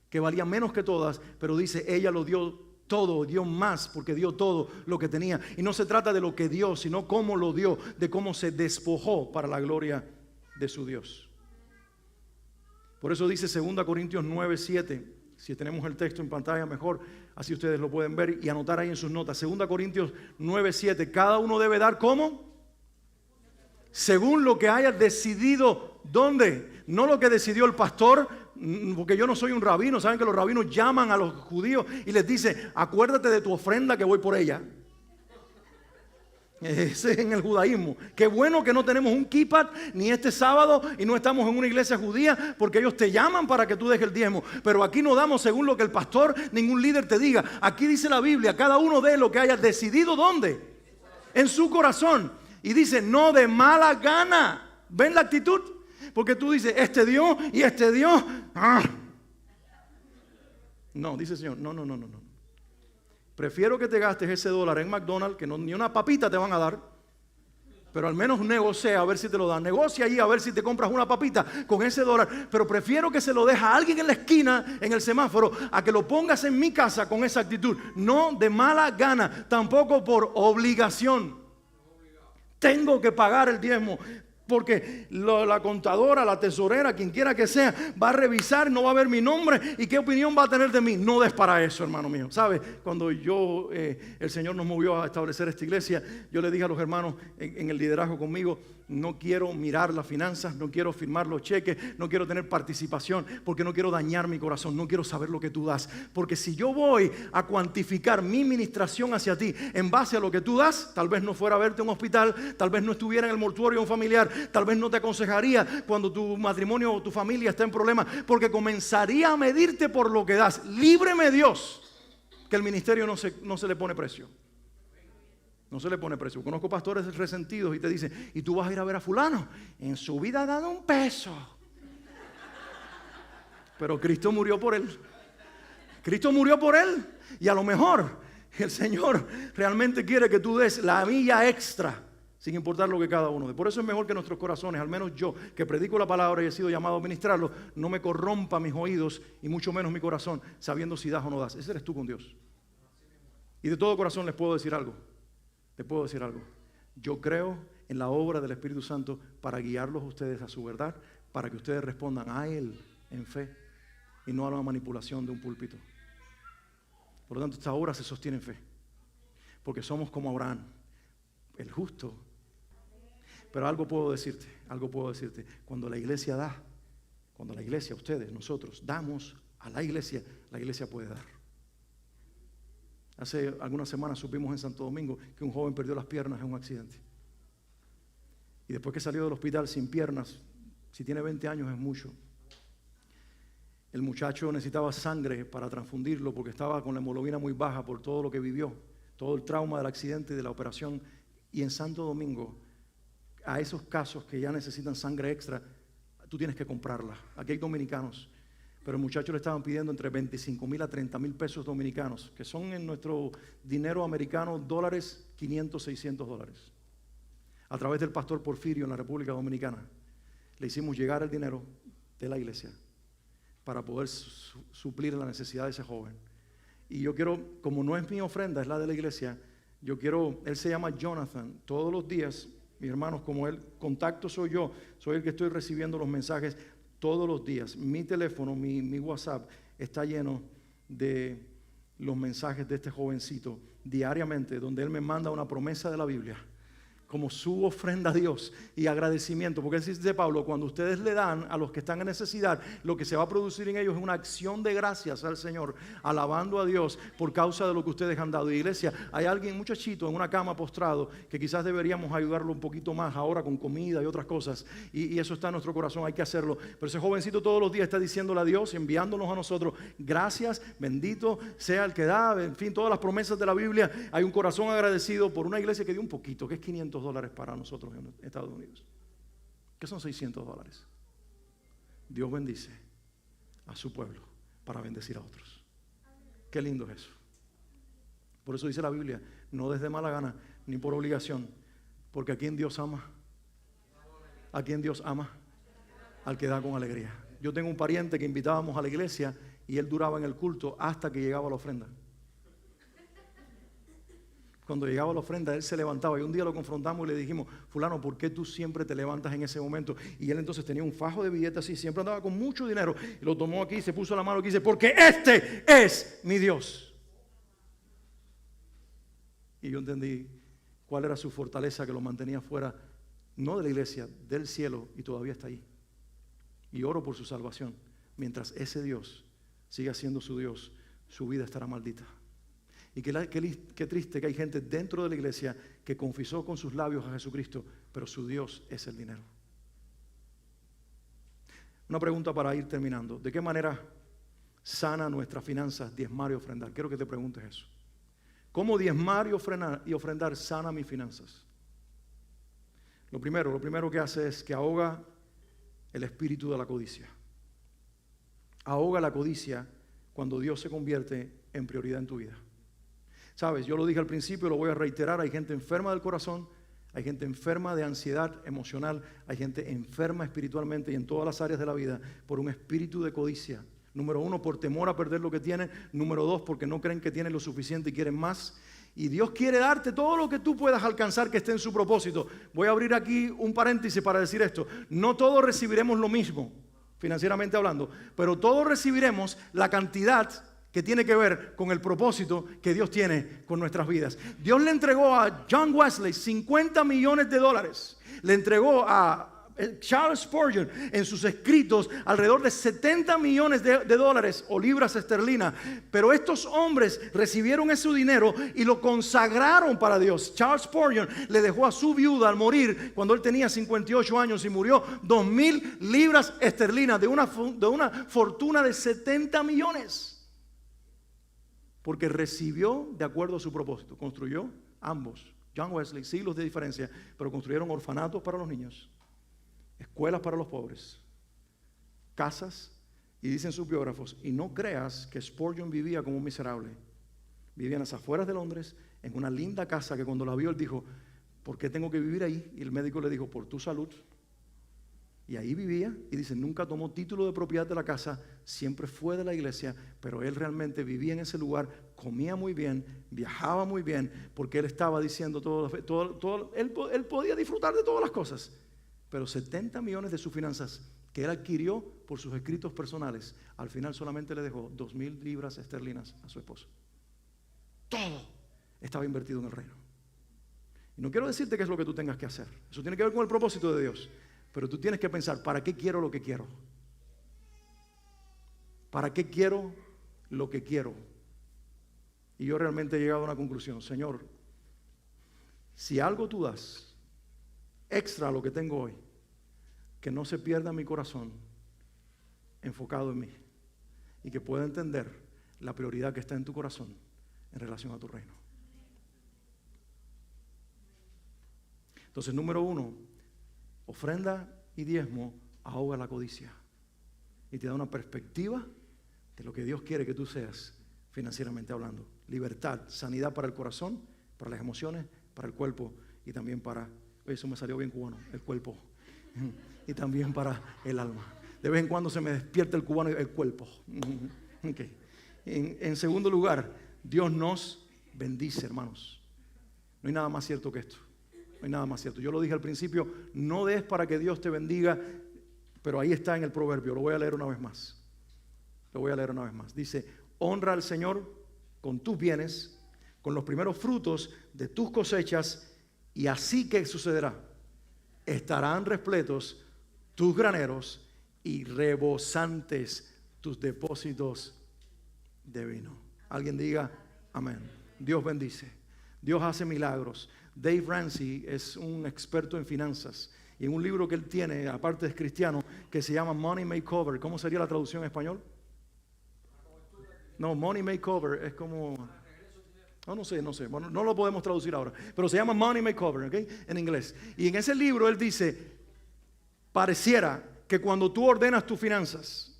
que valía menos que todas, pero dice, ella lo dio todo, dio más, porque dio todo lo que tenía. Y no se trata de lo que dio, sino cómo lo dio, de cómo se despojó para la gloria de su Dios. Por eso dice 2 Corintios 9, 7. Si tenemos el texto en pantalla mejor, así ustedes lo pueden ver y anotar ahí en sus notas. 2 Corintios 9, 7. Cada uno debe dar, ¿cómo? Según lo que haya decidido. ¿Dónde? No lo que decidió el pastor, porque yo no soy un rabino. Saben que los rabinos llaman a los judíos y les dice, acuérdate de tu ofrenda que voy por ella. Ese es en el judaísmo. Qué bueno que no tenemos un kippah ni este sábado y no estamos en una iglesia judía, porque ellos te llaman para que tú dejes el diezmo. Pero aquí no damos según lo que el pastor, ningún líder te diga. Aquí dice la Biblia, cada uno dé lo que haya decidido. ¿Dónde? En su corazón. Y dice, no de mala gana. ¿Ven la actitud? Porque tú dices, este dio y este dio. ¡Ah! No, dice el Señor, no. Prefiero que te gastes ese dólar en McDonald's, que ni una papita te van a dar, pero al menos negocia a ver si te lo dan. Negocia ahí a ver si te compras una papita con ese dólar, pero prefiero que se lo dejes a alguien en la esquina, en el semáforo, a que lo pongas en mi casa con esa actitud. No de mala gana, tampoco por obligación. Tengo que pagar el diezmo. Porque la contadora, la tesorera, quien quiera que sea, va a revisar, no va a ver mi nombre y qué opinión va a tener de mí. No des para eso, hermano mío. ¿Sabe? Cuando el Señor nos movió a establecer esta iglesia, yo le dije a los hermanos en el liderazgo conmigo, no quiero mirar las finanzas, no quiero firmar los cheques, no quiero tener participación, porque no quiero dañar mi corazón, no quiero saber lo que tú das. Porque si yo voy a cuantificar mi ministración hacia ti en base a lo que tú das, tal vez no fuera a verte en un hospital, tal vez no estuviera en el mortuorio de un familiar, tal vez no te aconsejaría cuando tu matrimonio o tu familia está en problemas, porque comenzaría a medirte por lo que das. Líbreme Dios, que el ministerio no se le pone precio. No se le pone precio. Conozco pastores resentidos y te dicen, ¿y tú vas a ir a ver a fulano? En su vida ha dado un peso. Pero Cristo murió por él. Cristo murió por él. Y a lo mejor el Señor realmente quiere que tú des la milla extra, sin importar lo que cada uno dé. Por eso es mejor que nuestros corazones, al menos yo, que predico la palabra y he sido llamado a ministrarlo, no me corrompa mis oídos y mucho menos mi corazón, sabiendo si das o no das. Ese eres tú con Dios. Y de todo corazón les puedo decir algo. Yo creo en la obra del Espíritu Santo para guiarlos a ustedes a su verdad, para que ustedes respondan a Él en fe y no a la manipulación de un púlpito. Por lo tanto, esta obra se sostiene en fe, porque somos como Abraham, el justo. Pero algo puedo decirte, cuando la iglesia ustedes, nosotros, damos a la iglesia puede dar. Hace algunas semanas supimos en Santo Domingo que un joven perdió las piernas en un accidente. Y después que salió del hospital sin piernas, si tiene 20 años es mucho. El muchacho necesitaba sangre para transfundirlo porque estaba con la hemoglobina muy baja por todo lo que vivió, todo el trauma del accidente y de la operación. Y en Santo Domingo, a esos casos que ya necesitan sangre extra, tú tienes que comprarla. Aquí hay dominicanos. Pero el muchacho le estaban pidiendo entre 25,000 a 30,000 pesos dominicanos, que son en nuestro dinero americano dólares, 500, 600 dólares. A través del pastor Porfirio en la República Dominicana, le hicimos llegar el dinero de la iglesia para poder suplir la necesidad de ese joven. Y yo quiero, como no es mi ofrenda, es la de la iglesia, él se llama Jonathan, todos los días, mis hermanos, como él, contacto soy yo, soy el que estoy recibiendo los mensajes. Todos los días, mi teléfono, mi WhatsApp está lleno de los mensajes de este jovencito diariamente, donde él me manda una promesa de la Biblia como su ofrenda a Dios y agradecimiento, porque dice Pablo, cuando ustedes le dan a los que están en necesidad, lo que se va a producir en ellos es una acción de gracias al Señor, alabando a Dios por causa de lo que ustedes han dado. Iglesia, hay alguien, un muchachito en una cama postrado, que quizás deberíamos ayudarlo un poquito más ahora con comida y otras cosas, y eso está en nuestro corazón, hay que hacerlo. Pero ese jovencito todos los días está diciéndole a Dios, enviándonos a nosotros, gracias, bendito sea el que da, en fin, todas las promesas de la Biblia. Hay un corazón agradecido por una iglesia que dio un poquito, que es 500 dólares para nosotros en Estados Unidos. ¿Qué son 600 dólares? Dios bendice a su pueblo para bendecir a otros. Qué lindo es eso. Por eso dice la Biblia, no desde mala gana ni por obligación, porque a quien Dios ama, al que da con alegría. Yo tengo un pariente que invitábamos a la iglesia y él duraba en el culto hasta que llegaba la ofrenda. Cuando llegaba la ofrenda, él se levantaba y un día lo confrontamos y le dijimos, fulano, ¿por qué tú siempre te levantas en ese momento? Y él entonces tenía un fajo de billetes así, siempre andaba con mucho dinero y lo tomó aquí, se puso la mano aquí y dice, porque este es mi Dios. Y yo entendí cuál era su fortaleza que lo mantenía fuera, no de la iglesia, del cielo, y todavía está ahí. Y oro por su salvación. Mientras ese Dios siga siendo su Dios, su vida estará maldita. Y qué triste que hay gente dentro de la iglesia que confesó con sus labios a Jesucristo, pero su Dios es el dinero. Una pregunta para ir terminando. ¿De qué manera sana nuestras finanzas diezmar y ofrendar? Quiero que te preguntes eso. ¿Cómo diezmar y ofrendar sana mis finanzas? Lo primero que hace es que ahoga el espíritu de la codicia. Ahoga la codicia cuando Dios se convierte en prioridad en tu vida. Sabes, yo lo dije al principio, lo voy a reiterar, hay gente enferma del corazón, hay gente enferma de ansiedad emocional, hay gente enferma espiritualmente y en todas las áreas de la vida por un espíritu de codicia. Número 1, por temor a perder lo que tienen. Número 2, porque no creen que tienen lo suficiente y quieren más. Y Dios quiere darte todo lo que tú puedas alcanzar que esté en su propósito. Voy a abrir aquí un paréntesis para decir esto. No todos recibiremos lo mismo, financieramente hablando, pero todos recibiremos la cantidad que tiene que ver con el propósito que Dios tiene con nuestras vidas. Dios le entregó a John Wesley $50 millones. Le entregó a Charles Spurgeon en sus escritos alrededor de $70 millones o libras esterlinas. Pero estos hombres recibieron ese dinero y lo consagraron para Dios. Charles Spurgeon le dejó a su viuda al morir cuando él tenía 58 años y murió 2,000 libras esterlinas de una fortuna de 70 millones. Porque recibió de acuerdo a su propósito. Construyó ambos. John Wesley, siglos de diferencia, pero construyeron orfanatos para los niños, escuelas para los pobres, casas, y dicen sus biógrafos, y no creas que Spurgeon vivía como un miserable. Vivía en las afueras de Londres, en una linda casa que cuando la vio él dijo, ¿por qué tengo que vivir ahí? Y el médico le dijo, por tu salud. Y ahí vivía, y dice, nunca tomó título de propiedad de la casa, siempre fue de la iglesia, pero él realmente vivía en ese lugar, comía muy bien, viajaba muy bien, porque él estaba diciendo él podía disfrutar de todas las cosas. Pero 70 millones de sus finanzas que él adquirió por sus escritos personales, al final solamente le dejó 2,000 libras esterlinas a su esposo. Todo estaba invertido en el reino. Y no quiero decirte qué es lo que tú tengas que hacer. Eso tiene que ver con el propósito de Dios. Pero tú tienes que pensar, ¿para qué quiero lo que quiero? ¿Para qué quiero lo que quiero? Y yo realmente he llegado a una conclusión. Señor, si algo tú das extra a lo que tengo hoy, que no se pierda mi corazón enfocado en mí y que pueda entender la prioridad que está en tu corazón en relación a tu reino. Entonces, número 1, ofrenda y diezmo ahoga la codicia y te da una perspectiva de lo que Dios quiere que tú seas financieramente hablando. Libertad, sanidad para el corazón, para las emociones, para el cuerpo y también para, eso me salió bien cubano, el cuerpo, y también para el alma. De vez en cuando se me despierta el cubano y el cuerpo. Okay. En segundo lugar, Dios nos bendice, hermanos. No hay nada más cierto que esto. No hay nada más cierto. Yo lo dije al principio, no des para que Dios te bendiga, pero ahí está en el proverbio. Lo voy a leer una vez más. Dice, honra al Señor con tus bienes, con los primeros frutos de tus cosechas, y así que sucederá. Estarán repletos tus graneros y rebosantes tus depósitos de vino. Alguien diga amén. Dios bendice. Dios hace milagros. Dave Ramsey es un experto en finanzas y en un libro que él tiene, aparte es cristiano, que se llama Money Makeover. ¿Cómo sería la traducción en español? No, Money Makeover es como... no sé. Bueno, no lo podemos traducir ahora, pero se llama Money Makeover, ¿ok? En inglés. Y en ese libro él dice, pareciera que cuando tú ordenas tus finanzas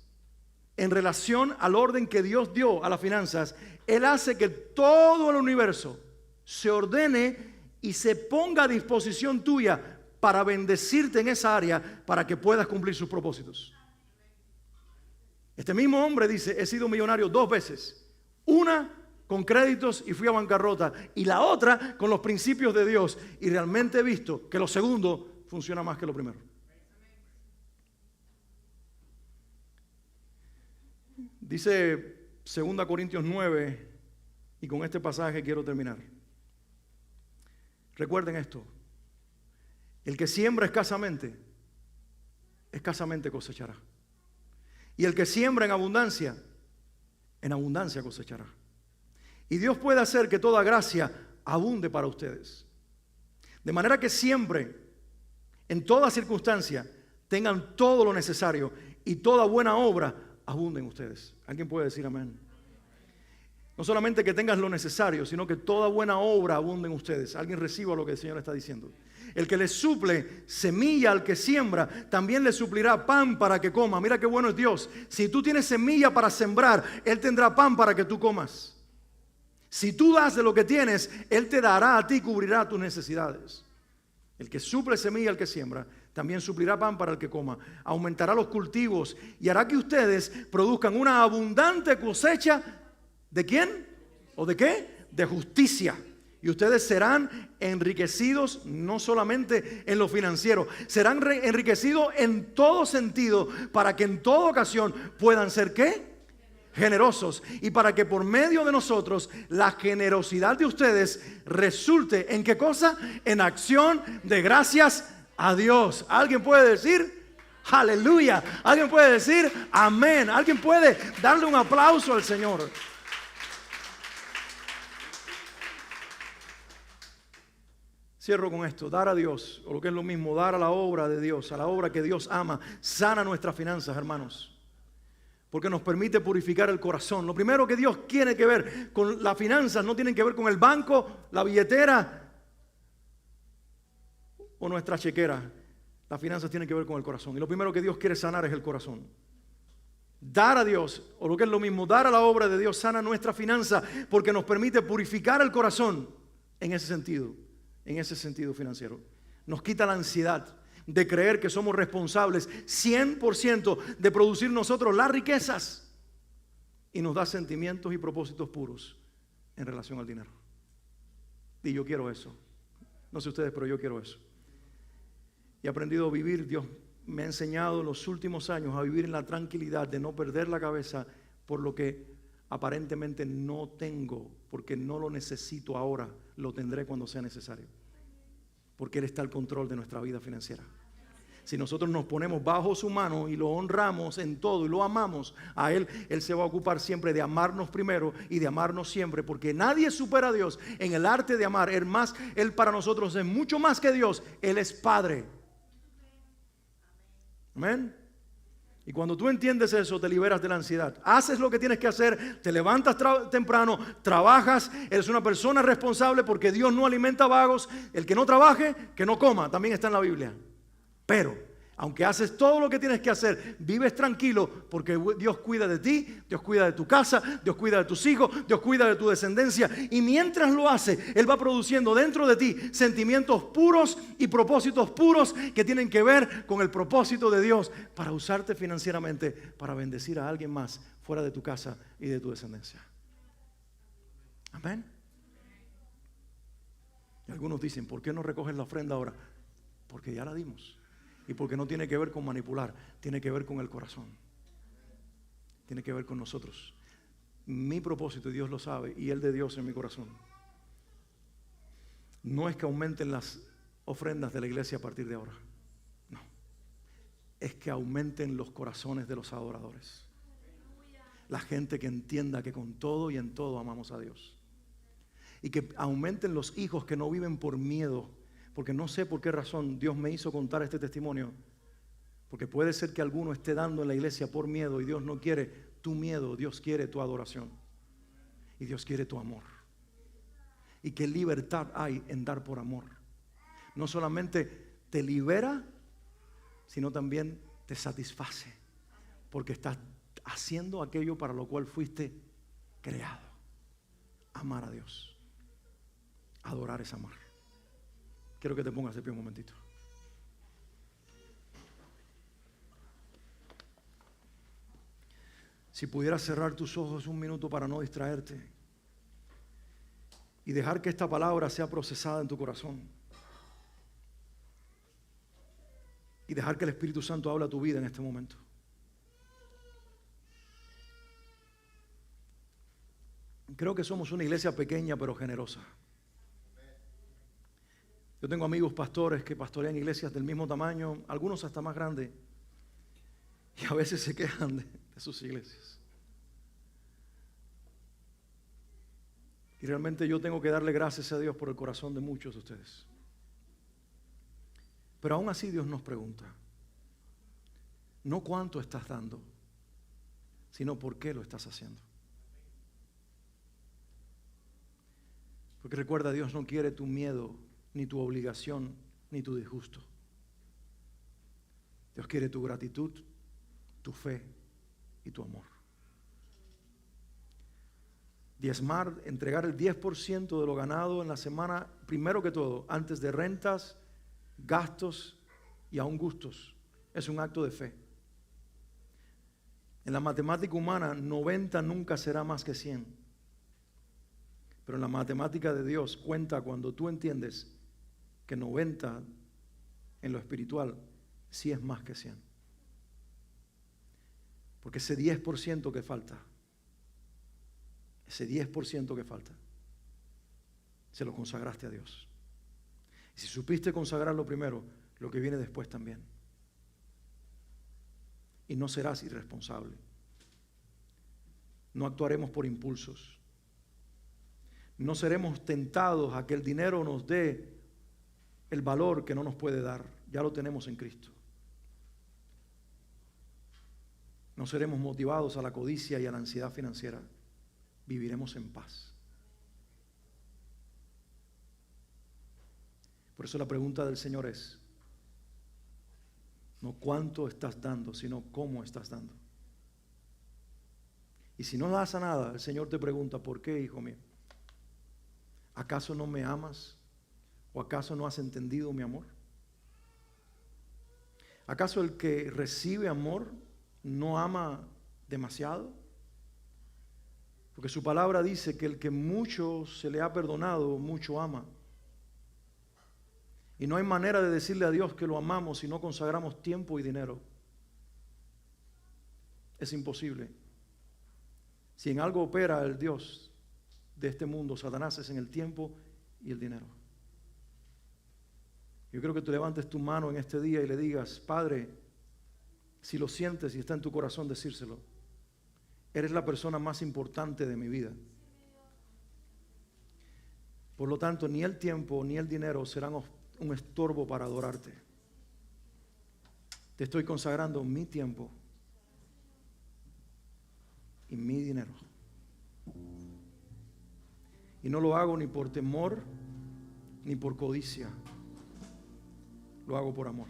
en relación al orden que Dios dio a las finanzas, Él hace que todo el universo se ordene y se ponga a disposición tuya para bendecirte en esa área para que puedas cumplir sus propósitos. Este mismo hombre dice, he sido millonario 2 veces. Una con créditos y fui a bancarrota, y la otra con los principios de Dios, y realmente he visto que lo segundo funciona más que lo primero. Dice 2 Corintios 9, y con este pasaje quiero terminar. Recuerden esto, el que siembra escasamente cosechará. Y el que siembra en abundancia cosechará. Y Dios puede hacer que toda gracia abunde para ustedes. De manera que siempre, en toda circunstancia, tengan todo lo necesario y toda buena obra abunde en ustedes. ¿Alguien puede decir amén? No solamente que tengas lo necesario, sino que toda buena obra abunde en ustedes. Alguien reciba lo que el Señor está diciendo. El que le suple semilla al que siembra, también le suplirá pan para que coma. Mira qué bueno es Dios. Si tú tienes semilla para sembrar, Él tendrá pan para que tú comas. Si tú das de lo que tienes, Él te dará a ti y cubrirá tus necesidades. El que suple semilla al que siembra, también suplirá pan para el que coma. Aumentará los cultivos y hará que ustedes produzcan una abundante cosecha. ¿De quién? ¿O de qué? De justicia. Y ustedes serán enriquecidos no solamente en lo financiero, serán enriquecidos en todo sentido para que en toda ocasión puedan ser ¿qué? Generosos. Y para que por medio de nosotros la generosidad de ustedes resulte ¿en qué cosa? En acción de gracias a Dios. ¿Alguien puede decir aleluya? ¿Alguien puede decir amén? ¿Alguien puede darle un aplauso al Señor? Cierro con esto. Dar a Dios, o lo que es lo mismo, dar a la obra de Dios, a la obra que Dios ama, sana nuestras finanzas, hermanos. Porque nos permite purificar el corazón. Lo primero que Dios tiene que ver con las finanzas no tienen que ver con el banco, la billetera o nuestra chequera. Las finanzas tienen que ver con el corazón. Y lo primero que Dios quiere sanar es el corazón. Dar a Dios, o lo que es lo mismo, dar a la obra de Dios sana nuestra finanza porque nos permite purificar el corazón en ese sentido financiero. Nos quita la ansiedad de creer que somos responsables 100% de producir nosotros las riquezas y nos da sentimientos y propósitos puros en relación al dinero. Y yo quiero eso. No sé ustedes, pero yo quiero eso. Y he aprendido a vivir. Dios me ha enseñado en los últimos años a vivir en la tranquilidad de no perder la cabeza por lo que aparentemente no tengo, porque no lo necesito ahora, lo tendré cuando sea necesario. Porque Él está al control de nuestra vida financiera. Si nosotros nos ponemos bajo su mano y lo honramos en todo y lo amamos a Él, Él se va a ocupar siempre de amarnos primero y de amarnos siempre, porque nadie supera a Dios en el arte de amar. Él para nosotros es mucho más que Dios. Él es Padre. Amén. Y cuando tú entiendes eso, te liberas de la ansiedad. Haces lo que tienes que hacer, te levantas temprano, trabajas, eres una persona responsable porque Dios no alimenta vagos. El que no trabaje, que no coma, también está en la Biblia. Pero, aunque haces todo lo que tienes que hacer, vives tranquilo porque Dios cuida de ti, Dios cuida de tu casa, Dios cuida de tus hijos, Dios cuida de tu descendencia. Y mientras lo hace, Él va produciendo dentro de ti sentimientos puros y propósitos puros que tienen que ver con el propósito de Dios para usarte financieramente, para bendecir a alguien más fuera de tu casa y de tu descendencia. Amén. Y algunos dicen, ¿por qué no recoges la ofrenda ahora? Porque ya la dimos. Y porque no tiene que ver con manipular, tiene que ver con el corazón. Tiene que ver con nosotros. Mi propósito, y Dios lo sabe, y el de Dios en mi corazón, no es que aumenten las ofrendas de la iglesia a partir de ahora. No. Es que aumenten los corazones de los adoradores. La gente que entienda que con todo y en todo amamos a Dios. Y que aumenten los hijos que no viven por miedo. Porque no sé por qué razón Dios me hizo contar este testimonio. Porque puede ser que alguno esté dando en la iglesia por miedo y Dios no quiere tu miedo, Dios quiere tu adoración. Y Dios quiere tu amor. Y qué libertad hay en dar por amor. No solamente te libera, sino también te satisface. Porque estás haciendo aquello para lo cual fuiste creado. Amar a Dios. Adorar es amar. Quiero que te pongas de pie un momentito. Si pudieras cerrar tus ojos un minuto para no distraerte y dejar que esta palabra sea procesada en tu corazón y dejar que el Espíritu Santo hable a tu vida en este momento. Creo que somos una iglesia pequeña pero generosa. Yo tengo amigos pastores que pastorean iglesias del mismo tamaño, algunos hasta más grandes, y a veces se quejan de sus iglesias. Y realmente yo tengo que darle gracias a Dios por el corazón de muchos de ustedes. Pero aún así Dios nos pregunta, no cuánto estás dando, sino por qué lo estás haciendo. Porque recuerda, Dios no quiere tu miedo, ni tu obligación, ni tu disgusto. Dios quiere tu gratitud, tu fe y tu amor. Diezmar, entregar el 10% de lo ganado en la semana, primero que todo, antes de rentas, gastos y aún gustos, es un acto de fe. En la matemática humana, 90 nunca será más que 100. Pero en la matemática de Dios cuenta cuando tú entiendes que 90 en lo espiritual sí es más que 100. Porque ese 10% que falta, se lo consagraste a Dios. Y si supiste consagrarlo primero, lo que viene después también. Y no serás irresponsable. No actuaremos por impulsos. No seremos tentados a que el dinero nos dé el valor que no nos puede dar. Ya lo tenemos en Cristo. No seremos motivados a la codicia y a la ansiedad financiera. Viviremos en paz. Por eso la pregunta del Señor es, no cuánto estás dando, sino cómo estás dando. Y si no das a nada, el Señor te pregunta, ¿por qué, hijo mío? ¿Acaso no me amas? ¿O acaso no has entendido mi amor? ¿Acaso el que recibe amor no ama demasiado? Porque su palabra dice que el que mucho se le ha perdonado, mucho ama. Y no hay manera de decirle a Dios que lo amamos si no consagramos tiempo y dinero. Es imposible. Si en algo opera el Dios de este mundo, Satanás, es en el tiempo y el dinero. Yo creo que tú levantes tu mano en este día y le digas, Padre, si lo sientes y está en tu corazón decírselo, eres la persona más importante de mi vida. Por lo tanto, ni el tiempo ni el dinero serán un estorbo para adorarte. Te estoy consagrando mi tiempo y mi dinero. Y no lo hago ni por temor ni por codicia. Lo hago por amor.